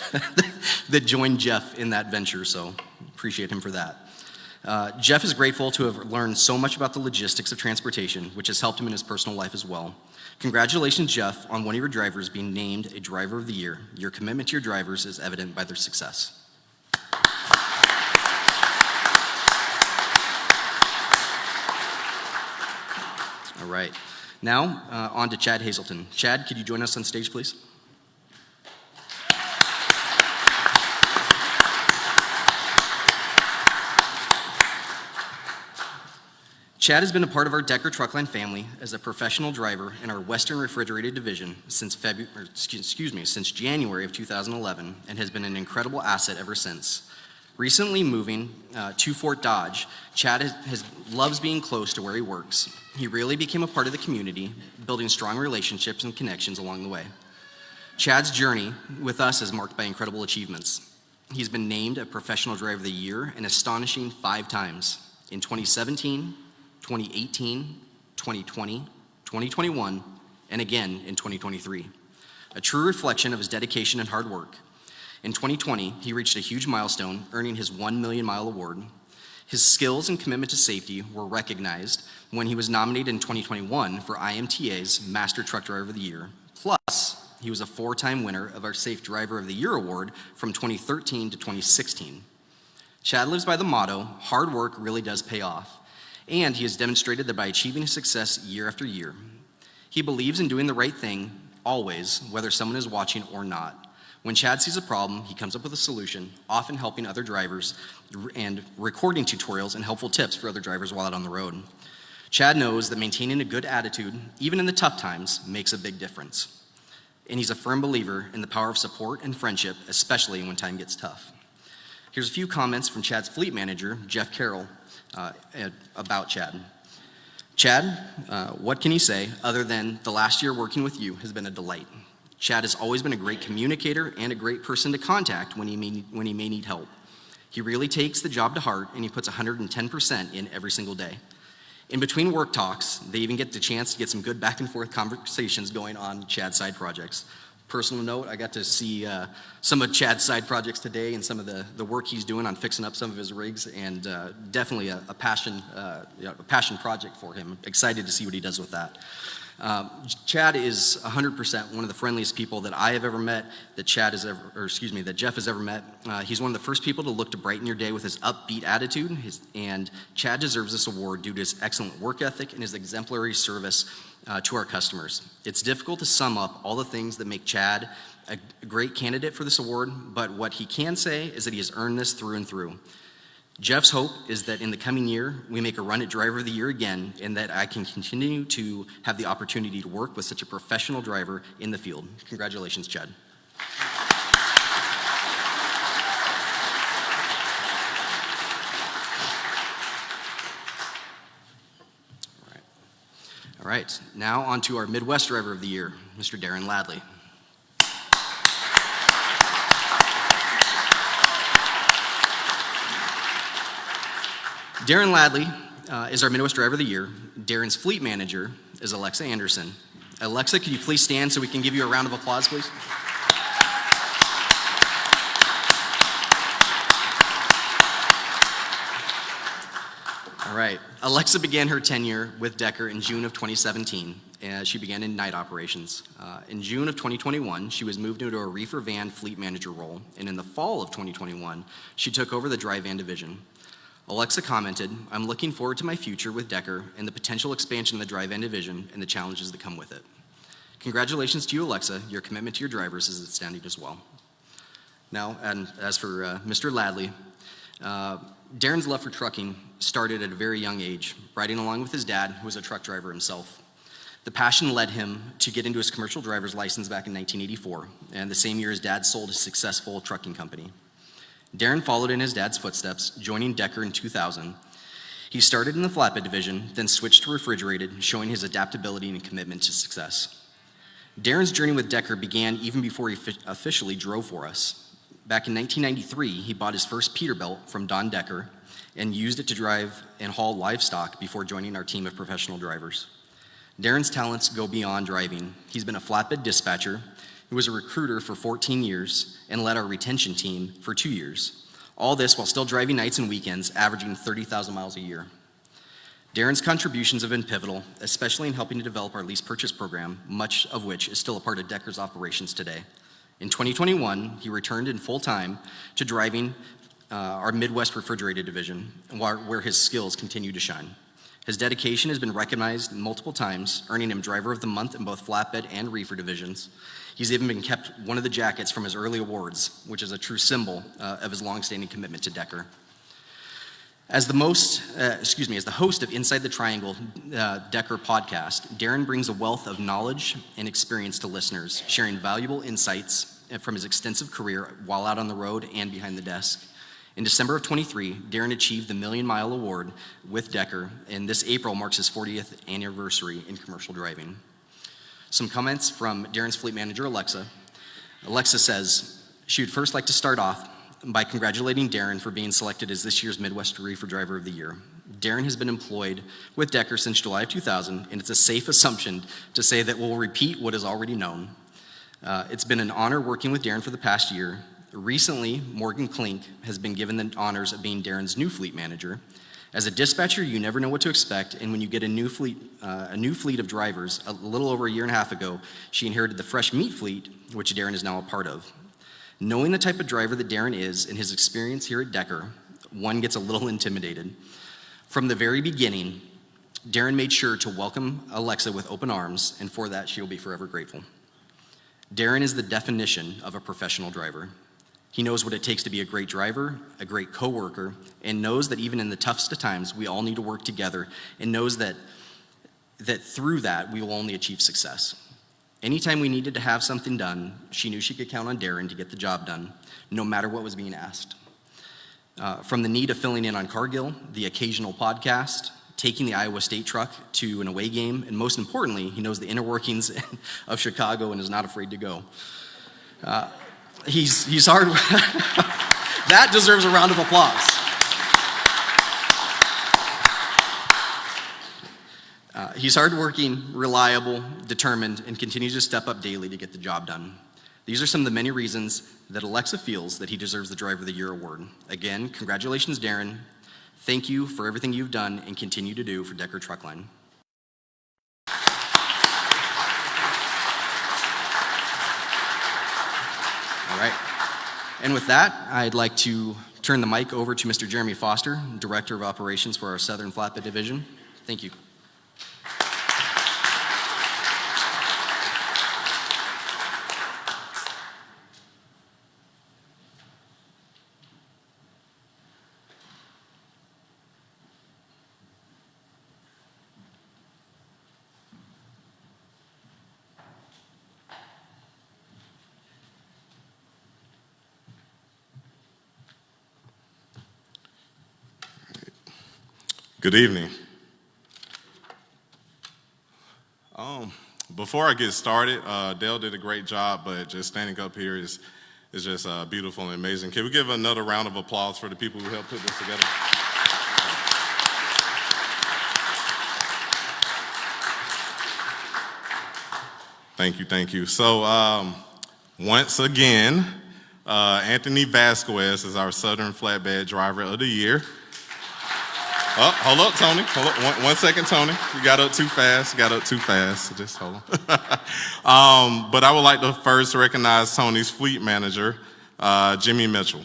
that joined Jeff in that venture, so appreciate him for that. Jeff is grateful to have learned so much about the logistics of transportation, which has helped him in his personal life as well. Congratulations, Jeff, on one of your drivers being named a Driver of the Year. Your commitment to your drivers is evident by their success. All right. Now, on to Chad Hazelton. Chad, could you join us on stage, please? Chad has been a part of our Decker Truckline family as a professional driver in our Western Refrigerated Division since January of 2011, and has been an incredible asset ever since. Recently moving to Fort Dodge, Chad loves being close to where he works. He really became a part of the community, building strong relationships and connections along the way. Chad's journey with us is marked by incredible achievements. He's been named a Professional Driver of the Year an astonishing 5 times, in 2017, 2018, 2020, 2021, and again in 2023. A true reflection of his dedication and hard work. In 2020, he reached a huge milestone, earning his 1 million mile award. His skills and commitment to safety were recognized when he was nominated in 2021 for IMTA's Master Truck Driver of the Year. Plus, he was a 4-time winner of our Safe Driver of the Year award from 2013 to 2016. Chad lives by the motto, hard work really does pay off. And he has demonstrated that by achieving his success year after year. He believes in doing the right thing, always, whether someone is watching or not. When Chad sees a problem, he comes up with a solution, often helping other drivers and recording tutorials and helpful tips for other drivers while out on the road. Chad knows that maintaining a good attitude, even in the tough times, makes a big difference. And he's a firm believer in the power of support and friendship, especially when time gets tough. Here's a few comments from Chad's fleet manager, Jeff Carroll, about Chad. Chad, what can you say other than the last year working with you has been a delight? Chad has always been a great communicator and a great person to contact when he may need help. He really takes the job to heart, and he puts 110% in every single day. In between work talks, they even get the chance to get some good back and forth conversations going on Chad's side projects. Personal note, I got to see some of Chad's side projects today and some of the work he's doing on fixing up some of his rigs, and definitely a passion project for him. Excited to see what he does with that. Chad is 100% one of the friendliest people that I have ever met, that Jeff has ever met. He's one of the first people to look to brighten your day with his upbeat attitude, and Chad deserves this award due to his excellent work ethic and his exemplary service to our customers. It's difficult to sum up all the things that make Chad a great candidate for this award, but what he can say is that he has earned this through and through. Jeff's hope is that in the coming year, we make a run at Driver of the Year again, and that I can continue to have the opportunity to work with such a professional driver in the field. Congratulations, Chad. All right, now on to our Midwest Driver of the Year, Mr. Darren Ladley. Darren Ladley is our Midwest Driver of the Year. Darren's fleet manager is Alexa Anderson. Alexa, could you please stand so we can give you a round of applause, please? All All right. Alexa began her tenure with Decker in June of 2017. She began in night operations. In June of 2021, she was moved into a reefer van fleet manager role, and in the fall of 2021, she took over the dry van division. Alexa commented, "I'm looking forward to my future with Decker and the potential expansion of the dry van division and the challenges that come with it." Congratulations to you, Alexa. Your commitment to your drivers is outstanding as well. Now, and as for Mr. Ladley, Darren's love for trucking started at a very young age, riding along with his dad, who was a truck driver himself. The passion led him to get into his commercial driver's license back in 1984, and the same year his dad sold a successful trucking company. Darren followed in his dad's footsteps, joining Decker in 2000. He started in the flatbed division, then switched to refrigerated, showing his adaptability and commitment to success. Darren's journey with Decker began even before he officially drove for us. Back in 1993, he bought his first Peterbilt from Don Decker and used it to drive and haul livestock before joining our team of professional drivers. Darren's talents go beyond driving. He's been a flatbed dispatcher, he was a recruiter for 14 years, and led our retention team for 2 years. All this while still driving nights and weekends, averaging 30,000 miles a year. Darren's contributions have been pivotal, especially in helping to develop our lease purchase program, much of which is still a part of Decker's operations today. In 2021, he returned in full time to driving our Midwest refrigerated division, where his skills continue to shine. His dedication has been recognized multiple times, earning him Driver of the Month in both flatbed and reefer divisions. He's even been kept one of the jackets from his early awards, which is a true symbol of his longstanding commitment to Decker. As the host of Inside the Triangle Decker podcast, Darren brings a wealth of knowledge and experience to listeners, sharing valuable insights from his extensive career while out on the road and behind the desk. In December of 23, Darren achieved the Million Mile Award with Decker, and this April marks his 40th anniversary in commercial driving. Some comments from Darren's fleet manager, Alexa. Alexa says she would first like to start off by congratulating Darren for being selected as this year's Midwest Reefer Driver of the Year. Darren has been employed with Decker since July of 2000, and it's a safe assumption to say that we'll repeat what is already known. It's been an honor working with Darren for the past year. Recently, Morgan Klink has been given the honors of being Darren's new fleet manager. As a dispatcher, you never know what to expect, and when you get a new fleet of drivers, a little over a year and a half ago, she inherited the fresh meat fleet, which Darren is now a part of. Knowing the type of driver that Darren is and his experience here at Decker, one gets a little intimidated. From the very beginning, Darren made sure to welcome Alexa with open arms, and for that, she will be forever grateful. Darren is the definition of a professional driver. He knows what it takes to be a great driver, a great coworker, and knows that even in the toughest of times, we all need to work together, and knows that through that, we will only achieve success. Anytime we needed to have something done, she knew she could count on Darren to get the job done, no matter what was being asked. From the need of filling in on Cargill, the occasional podcast, taking the Iowa State truck to an away game, and most importantly, he knows the inner workings of Chicago and is not afraid to go. He's hard. That deserves a round of applause. He's hardworking, reliable, determined, and continues to step up daily to get the job done. These are some of the many reasons that Alexa feels that he deserves the Driver of the Year award. Again, congratulations, Darren. Thank you for everything you've done and continue to do for Decker Truckline. All right. And with that, I'd like to turn the mic over to Mr. Jeremy Foster, Director of Operations for our Southern Flatbed Division. Thank you. Good evening. Before I get started, Dale did a great job, but just standing up here is just beautiful and amazing. Can we give another round of applause for the people who helped put this together? Thank you. So once again, Anthony Vasquez is our Southern Flatbed Driver of the Year. Oh, hold up, Tony. Hold up. One second, Tony. You got up too fast. Just hold on. But I would like to first recognize Tony's fleet manager, Jimmy Mitchell.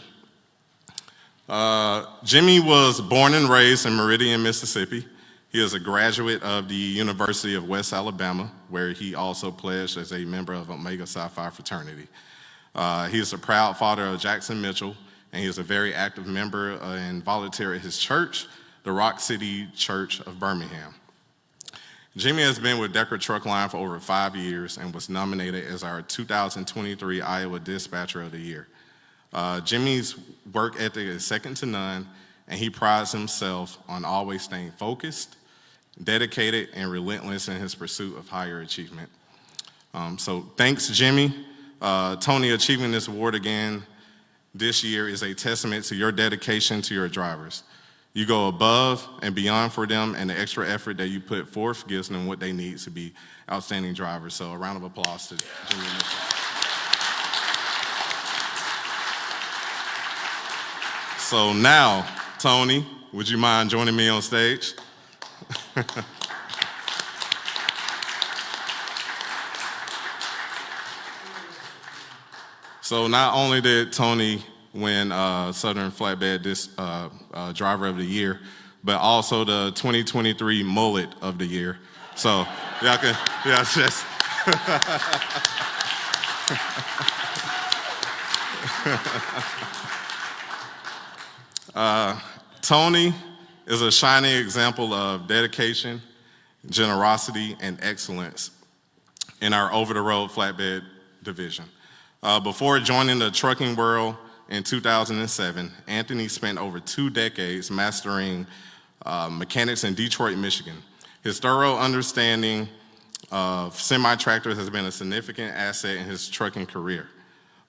Jimmy was born and raised in Meridian, Mississippi. He is a graduate of the University of West Alabama, where he also pledged as a member of Omega Psi Phi fraternity. He is a proud father of Jackson Mitchell, and he is a very active member and volunteer at his church, the Rock City Church of Birmingham. Jimmy has been with Decker Truck Line for over 5 years and was nominated as our 2023 Iowa Dispatcher of the Year. Jimmy's work ethic is second to none, and he prides himself on always staying focused, dedicated, and relentless in his pursuit of higher achievement. So thanks, Jimmy. Tony, achieving this award again this year is a testament to your dedication to your drivers. You go above and beyond for them, and the extra effort that you put forth gives them what they need to be outstanding drivers. So a round of applause to Jimmy Mitchell. So now, Tony, would you mind joining me on stage? So not only did Tony win Southern Flatbed Driver of the Year, but also the 2023 Mullet of the Year. So y'all can, yeah, just. Tony is a shining example of dedication, generosity, and excellence in our over-the-road flatbed division. Before joining the trucking world in 2007, Anthony spent over 2 decades mastering mechanics in Detroit, Michigan. His thorough understanding of semi-tractors has been a significant asset in his trucking career.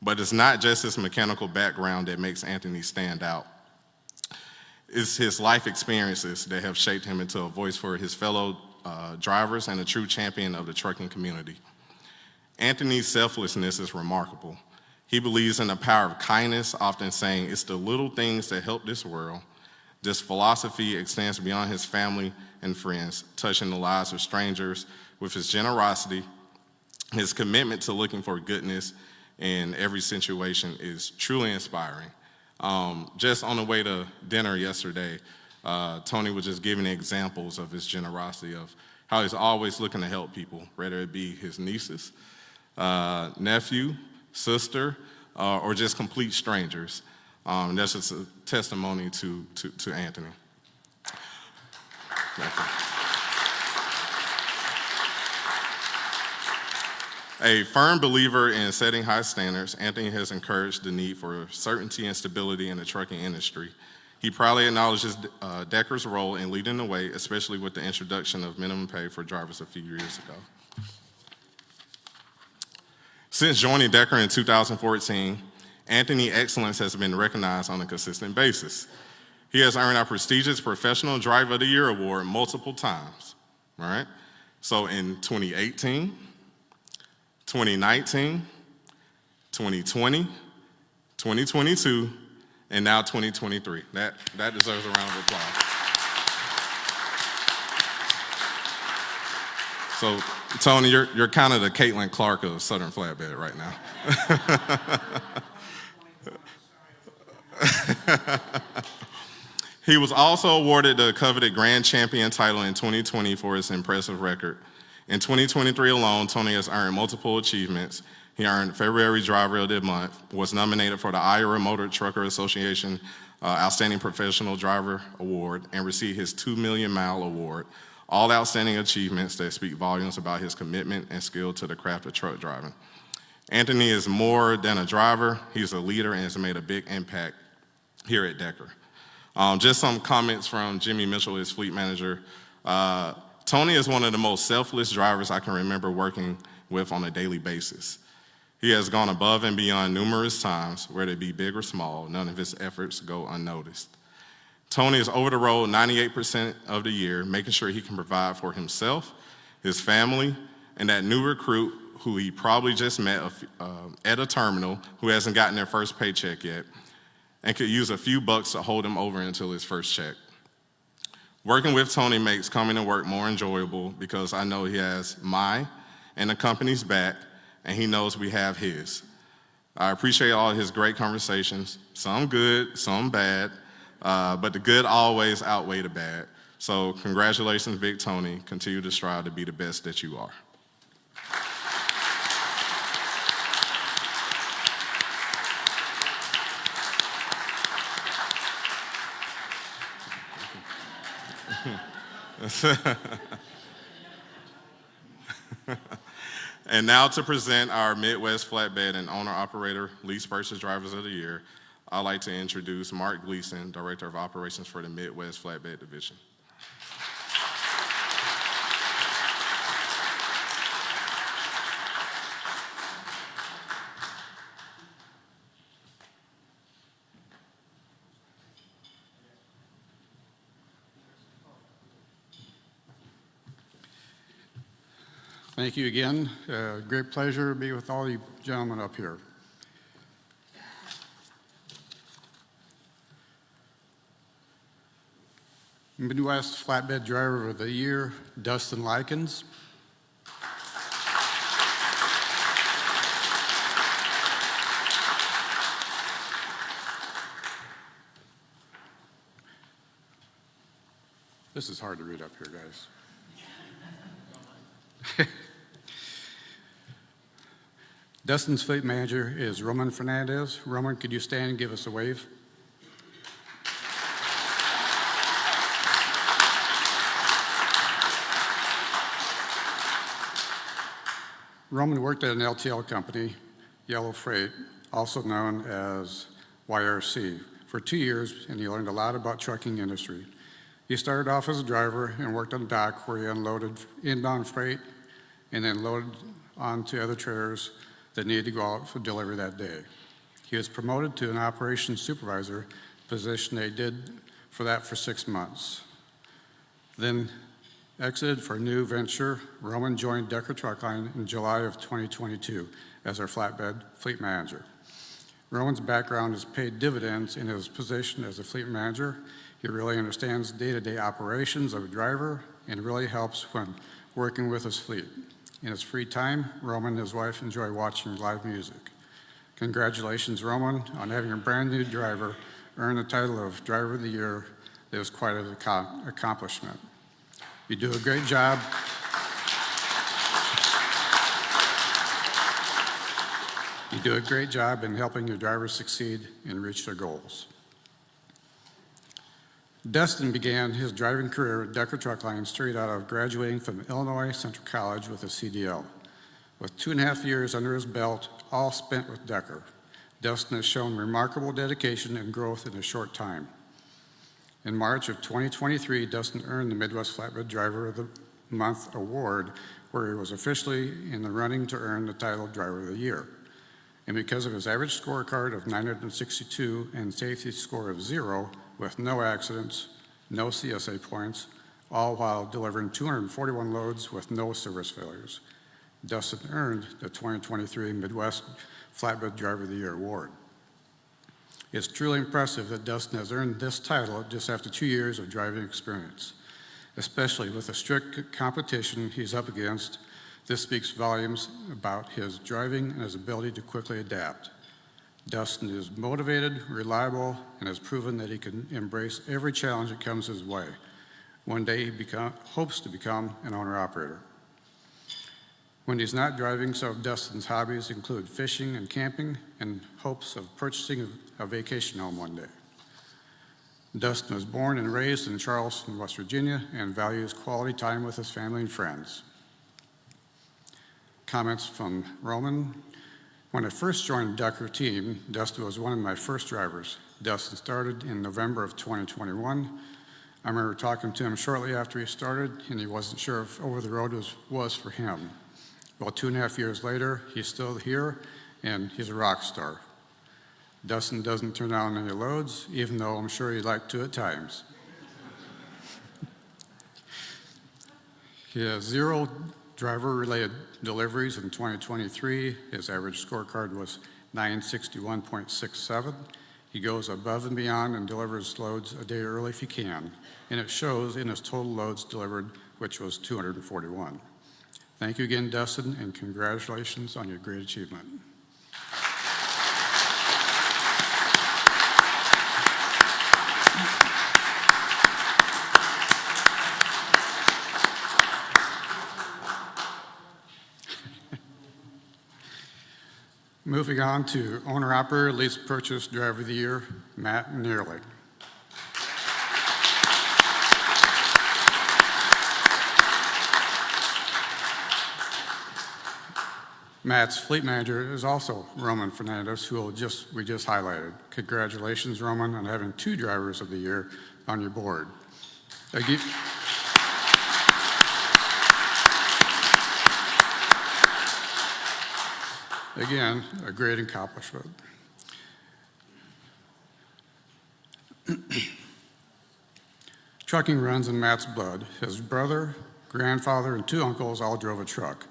But it's not just his mechanical background that makes Anthony stand out. It's his life experiences that have shaped him into a voice for his fellow drivers and a true champion of the trucking community. Anthony's selflessness is remarkable. He believes in the power of kindness, often saying, "It's the little things that help this world." This philosophy extends beyond his family and friends, touching the lives of strangers with his generosity. His commitment to looking for goodness in every situation is truly inspiring. Just on the way to dinner yesterday, Tony was just giving examples of his generosity, of how he's always looking to help people, whether it be his nieces, nephew, sister, or just complete strangers. That's just a testimony to Anthony. Thank you. A firm believer in setting high standards, Anthony has encouraged the need for certainty and stability in the trucking industry. He proudly acknowledges Decker's role in leading the way, especially with the introduction of minimum pay for drivers a few years ago. Since joining Decker in 2014, Anthony's excellence has been recognized on a consistent basis. He has earned our prestigious Professional Driver of the Year award multiple times, all right? So in 2018, 2019, 2020, 2022, and now 2023. That deserves a round of applause. So, Tony, you're kind of the Caitlin Clark of Southern Flatbed right now. He was also awarded the coveted Grand Champion title in 2020 for his impressive record. In 2023 alone, Tony has earned multiple achievements. He earned February Driver of the Month, was nominated for the Iowa Motor Trucker Association Outstanding Professional Driver Award, and received his 2 Million Mile Award. All outstanding achievements that speak volumes about his commitment and skill to the craft of truck driving. Anthony is more than a driver. He's a leader and has made a big impact here at Decker. Just some comments from Jimmy Mitchell, his fleet manager. Tony is one of the most selfless drivers I can remember working with on a daily basis. He has gone above and beyond numerous times, whether it be big or small. None of his efforts go unnoticed. Tony is over the road 98% of the year, making sure he can provide for himself, his family, and that new recruit who he probably just met at a terminal who hasn't gotten their first paycheck yet and could use a few bucks to hold him over until his first check. Working with Tony makes coming to work more enjoyable because I know he has my and the company's back, and he knows we have his. I appreciate all his great conversations, some good, some bad, but the good always outweigh the bad. So congratulations, Big Tony. Continue to strive to be the best that you are. And now to present our Midwest Flatbed and Owner-Operator Lease Purchase Drivers of the Year, I'd like to introduce Mark Gleason, Director of Operations for the Midwest Flatbed Division. Thank you again. Great pleasure to be with all you gentlemen up here. Midwest Flatbed Driver of the Year, Dustin Likens. This is hard to read up here, guys. Dustin's fleet manager is Roman Fernandez. Roman, could you stand and give us a wave? Roman worked at an LTL company, Yellow Freight, also known as YRC, for 2 years, and he learned a lot about trucking industry. He started off as a driver and worked on the dock where he unloaded inbound freight and then loaded onto other trailers that needed to go out for delivery that day. He was promoted to an operations supervisor position they did for 6 months. Then exited for a new venture. Roman joined Decker Truck Line in July of 2022 as our flatbed fleet manager. Roman's background has paid dividends in his position as a fleet manager. He really understands day-to-day operations of a driver and really helps when working with his fleet. In his free time, Roman and his wife enjoy watching live music. Congratulations, Roman, on having a brand new driver earn the title of Driver of the Year. That was quite an accomplishment. You do a great job. You do a great job in helping your drivers succeed and reach their goals. Dustin began his driving career at Decker Truck Line straight out of graduating from Illinois Central College with a CDL. With 2.5 years under his belt, all spent with Decker, Dustin has shown remarkable dedication and growth in a short time. In March of 2023, Dustin earned the Midwest Flatbed Driver of the Month award, where he was officially in the running to earn the title Driver of the Year. And because of his average scorecard of 962 and safety score of 0, with no accidents, no CSA points, all while delivering 241 loads with no service failures, Dustin earned the 2023 Midwest Flatbed Driver of the Year award. It's truly impressive that Dustin has earned this title just after 2 years of driving experience, especially with the strict competition he's up against. This speaks volumes about his driving and his ability to quickly adapt. Dustin is motivated, reliable, and has proven that he can embrace every challenge that comes his way. One day he hopes to become an owner-operator. When he's not driving, some of Dustin's hobbies include fishing and camping and hopes of purchasing a vacation home one day. Dustin was born and raised in Charleston, West Virginia, and values quality time with his family and friends. Comments from Roman. When I first joined the Decker team, Dustin was one of my first drivers. Dustin started in November of 2021. I remember talking to him shortly after he started, and he wasn't sure if over the road was for him. Well, 2.5 years later, he's still here, and he's a rock star. Dustin doesn't turn down any loads, even though I'm sure he'd like to at times. He has 0 driver-related deliveries in 2023. His average scorecard was 961.67. He goes above and beyond and delivers loads a day early if he can, and it shows in his total loads delivered, which was 241. Thank you again, Dustin, and congratulations on your great achievement. Moving on to owner-operator, lease purchase driver of the year, Matt Nearly. Matt's fleet manager is also Roman Fernandez, who we just highlighted. Congratulations, Roman, on having 2 drivers of the year on your board. Again, a great accomplishment. Trucking runs in Matt's blood. His brother, grandfather, and 2 uncles all drove a truck.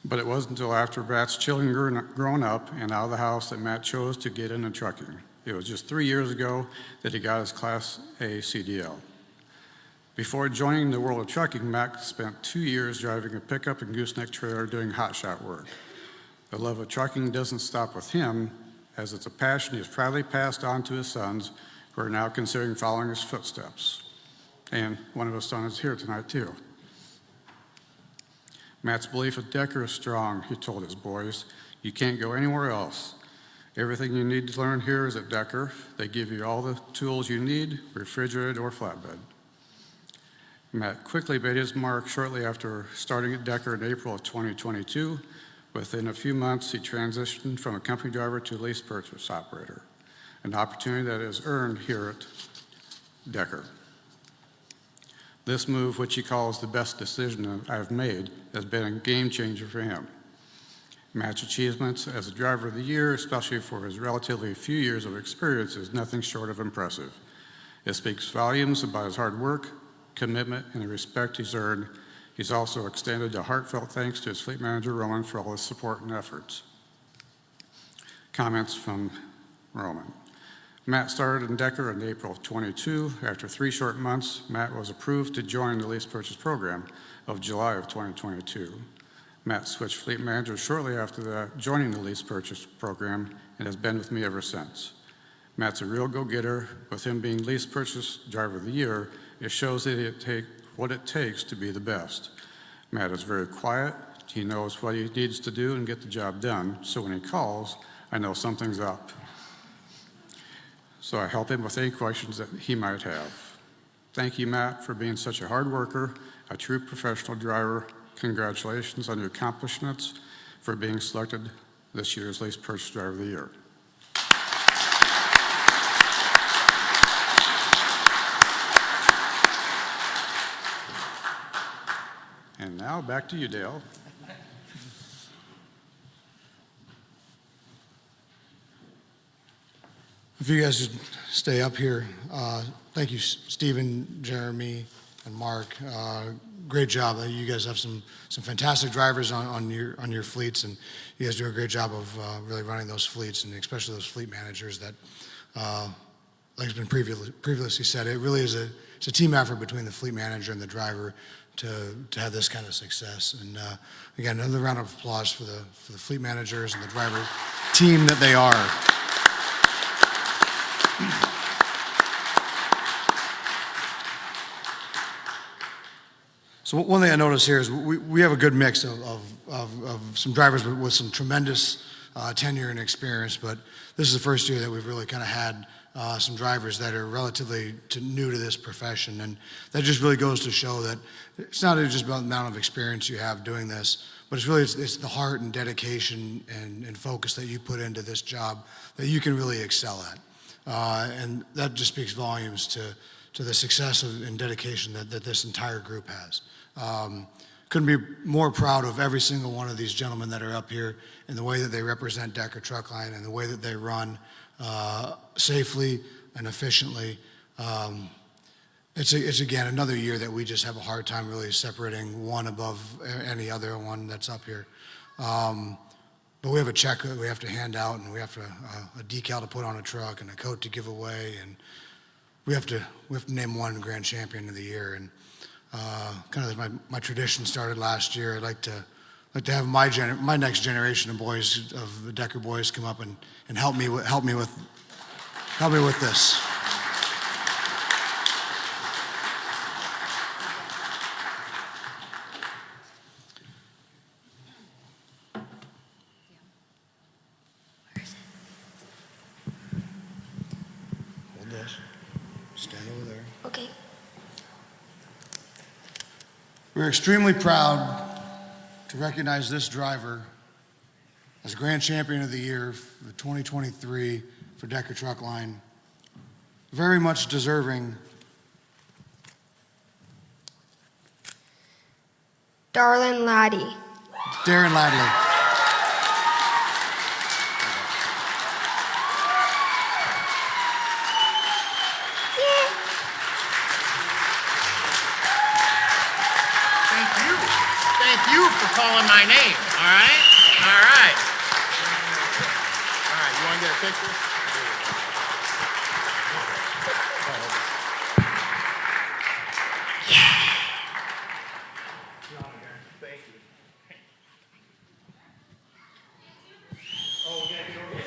But it wasn't until after Matt's children grown up and out of the house that Matt chose to get into trucking. It was just 3 years ago that he got his Class A CDL. Before joining the world of trucking, Matt spent 2 years driving a pickup and gooseneck trailer doing hotshot work. The love of trucking doesn't stop with him, as it's a passion he has proudly passed on to his sons, who are now considering following his footsteps. And one of his sons is here tonight, too. Matt's belief of Decker is strong, he told his boys. You can't go anywhere else. Everything you need to learn here is at Decker. They give you all the tools you need, refrigerated or flatbed. Matt quickly made his mark shortly after starting at Decker in April of 2022. Within a few months, he transitioned from a company driver to lease purchase operator, an opportunity that is earned here at Decker. This move, which he calls the best decision I've made, has been a game changer for him. Matt's achievements as a driver of the year, especially for his relatively few years of experience, is nothing short of impressive. It speaks volumes about his hard work, commitment, and the respect he's earned. He's also extended a heartfelt thanks to his fleet manager, Roman, for all his support and efforts. Comments from Roman. Matt started in Decker in April of 22. After 3 short months, Matt was approved to join the lease purchase program of July of 2022. Matt switched fleet manager shortly after that, joining the lease purchase program, and has been with me ever since. Matt's a real go-getter. With him being lease purchase driver of the year, it shows that what it takes to be the best. Matt is very quiet. He knows what he needs to do and get the job done. So when he calls, I know something's up. So I help him with any questions that he might have. Thank you, Matt, for being such a hard worker, a true professional driver. Congratulations on your accomplishments, for being selected this year's lease purchase driver of the year. And now back to you, Dale. If you guys would stay up here, thank you, Stephen, Jeremy, and Mark. Great job. You guys have some fantastic drivers on your fleets, and you guys do a great job of really running those fleets, and especially those fleet managers that, like has been previously said, it really is it's a team effort between the fleet manager and the driver to have this kind of success. And again, another round of applause for the fleet managers and the driver team that they are. So one thing I noticed here is we have a good mix of some drivers with some tremendous tenure and experience, but this is the first year that we've really kind of had some drivers that are relatively new to this profession, and that just really goes to show that it's not just about the amount of experience you have doing this, but it's the heart and dedication and focus that you put into this job that you can really excel at. And that just speaks volumes to the success and dedication that this entire group has. Couldn't be more proud of every single one of these gentlemen that are up here and the way that they represent Decker Truck Line and the way that they run safely and efficiently. It's again another year that we just have a hard time really separating one above any other one that's up here. But we have a check that we have to hand out, and we have to a decal to put on a truck, and a coat to give away, and we have to name one grand champion of the year. And kind of my tradition started last year. I'd like to have my next generation of boys, of the Decker boys, come up and help me with this. Hold this. Stand over there. Okay. We're extremely proud to recognize this driver as Grand Champion of the Year for 2023 for Decker Truck Line. Very much deserving. Darren Laddie. Darren Ladley. Thank you for calling my name, all right? All right. All right, you want to get a picture? Thank you. Oh, we're going to get over here.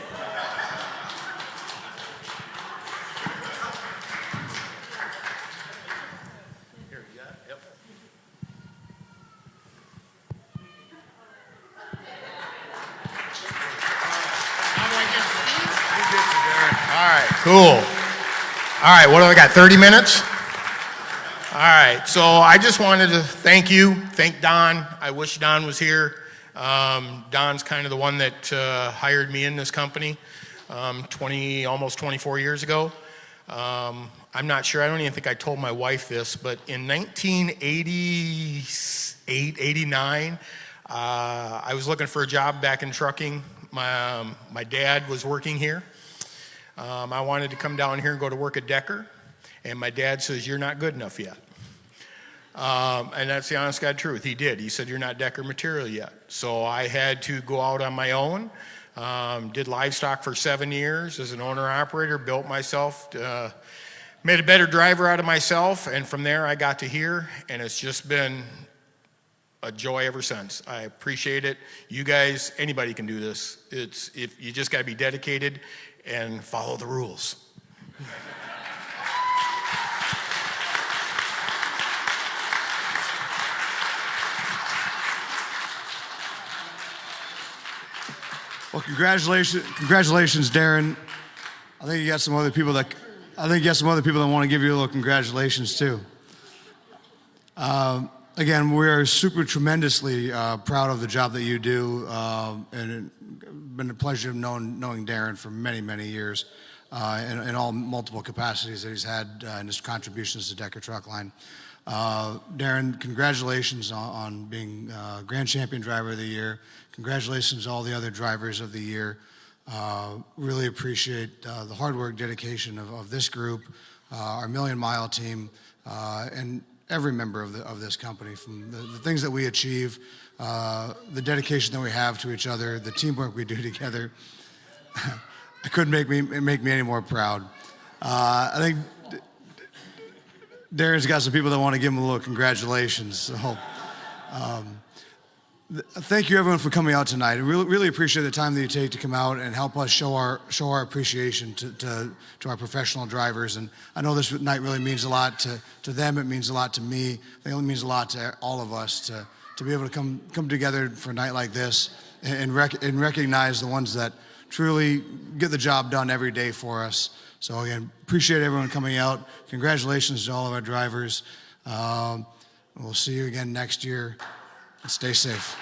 Here, you got it? Yep. All right, cool. All right, what do I got, 30 minutes? All right, so I just wanted to thank Don. I wish Don was here. Don's kind of the one that hired me in this company almost 24 years ago. I'm not sure, I don't even think I told my wife this, but in 1988, 89, I was looking for a job back in trucking. My dad was working here. I wanted to come down here and go to work at Decker, and my dad says, "You're not good enough yet." And that's the honest God truth. He did. He said, "You're not Decker material yet." So I had to go out on my own. Did livestock for 7 years as an owner-operator, built myself, made a better driver out of myself, and from there I got to here, and it's just been a joy ever since. I appreciate it. You guys, anybody can do this. If you just got to be dedicated and follow the rules. Well, congratulations, Darren. I think you got some other people that want to give you a little congratulations too. Again, we are tremendously proud of the job that you do, and it's been a pleasure knowing Darren for many, many years in all multiple capacities that he's had in his contributions to Decker Truck Line. Darren, congratulations on being Grand Champion Driver of the Year. Congratulations to all the other drivers of the year. Really appreciate the hard work, dedication of this group, our Million Mile team, and every member of this company, from the things that we achieve, the dedication that we have to each other, the teamwork we do together. It couldn't make me any more proud. I think Darren's got some people that want to give him a little congratulations. So, thank you everyone for coming out tonight. I really appreciate the time that you take to come out and help us show our appreciation to our professional drivers. And I know this night really means a lot to them. It means a lot to me. I think it means a lot to all of us to be able to come together for a night like this and recognize the ones that truly get the job done every day for us. So again, appreciate everyone coming out. Congratulations to all of our drivers. We'll see you again next year. Stay safe.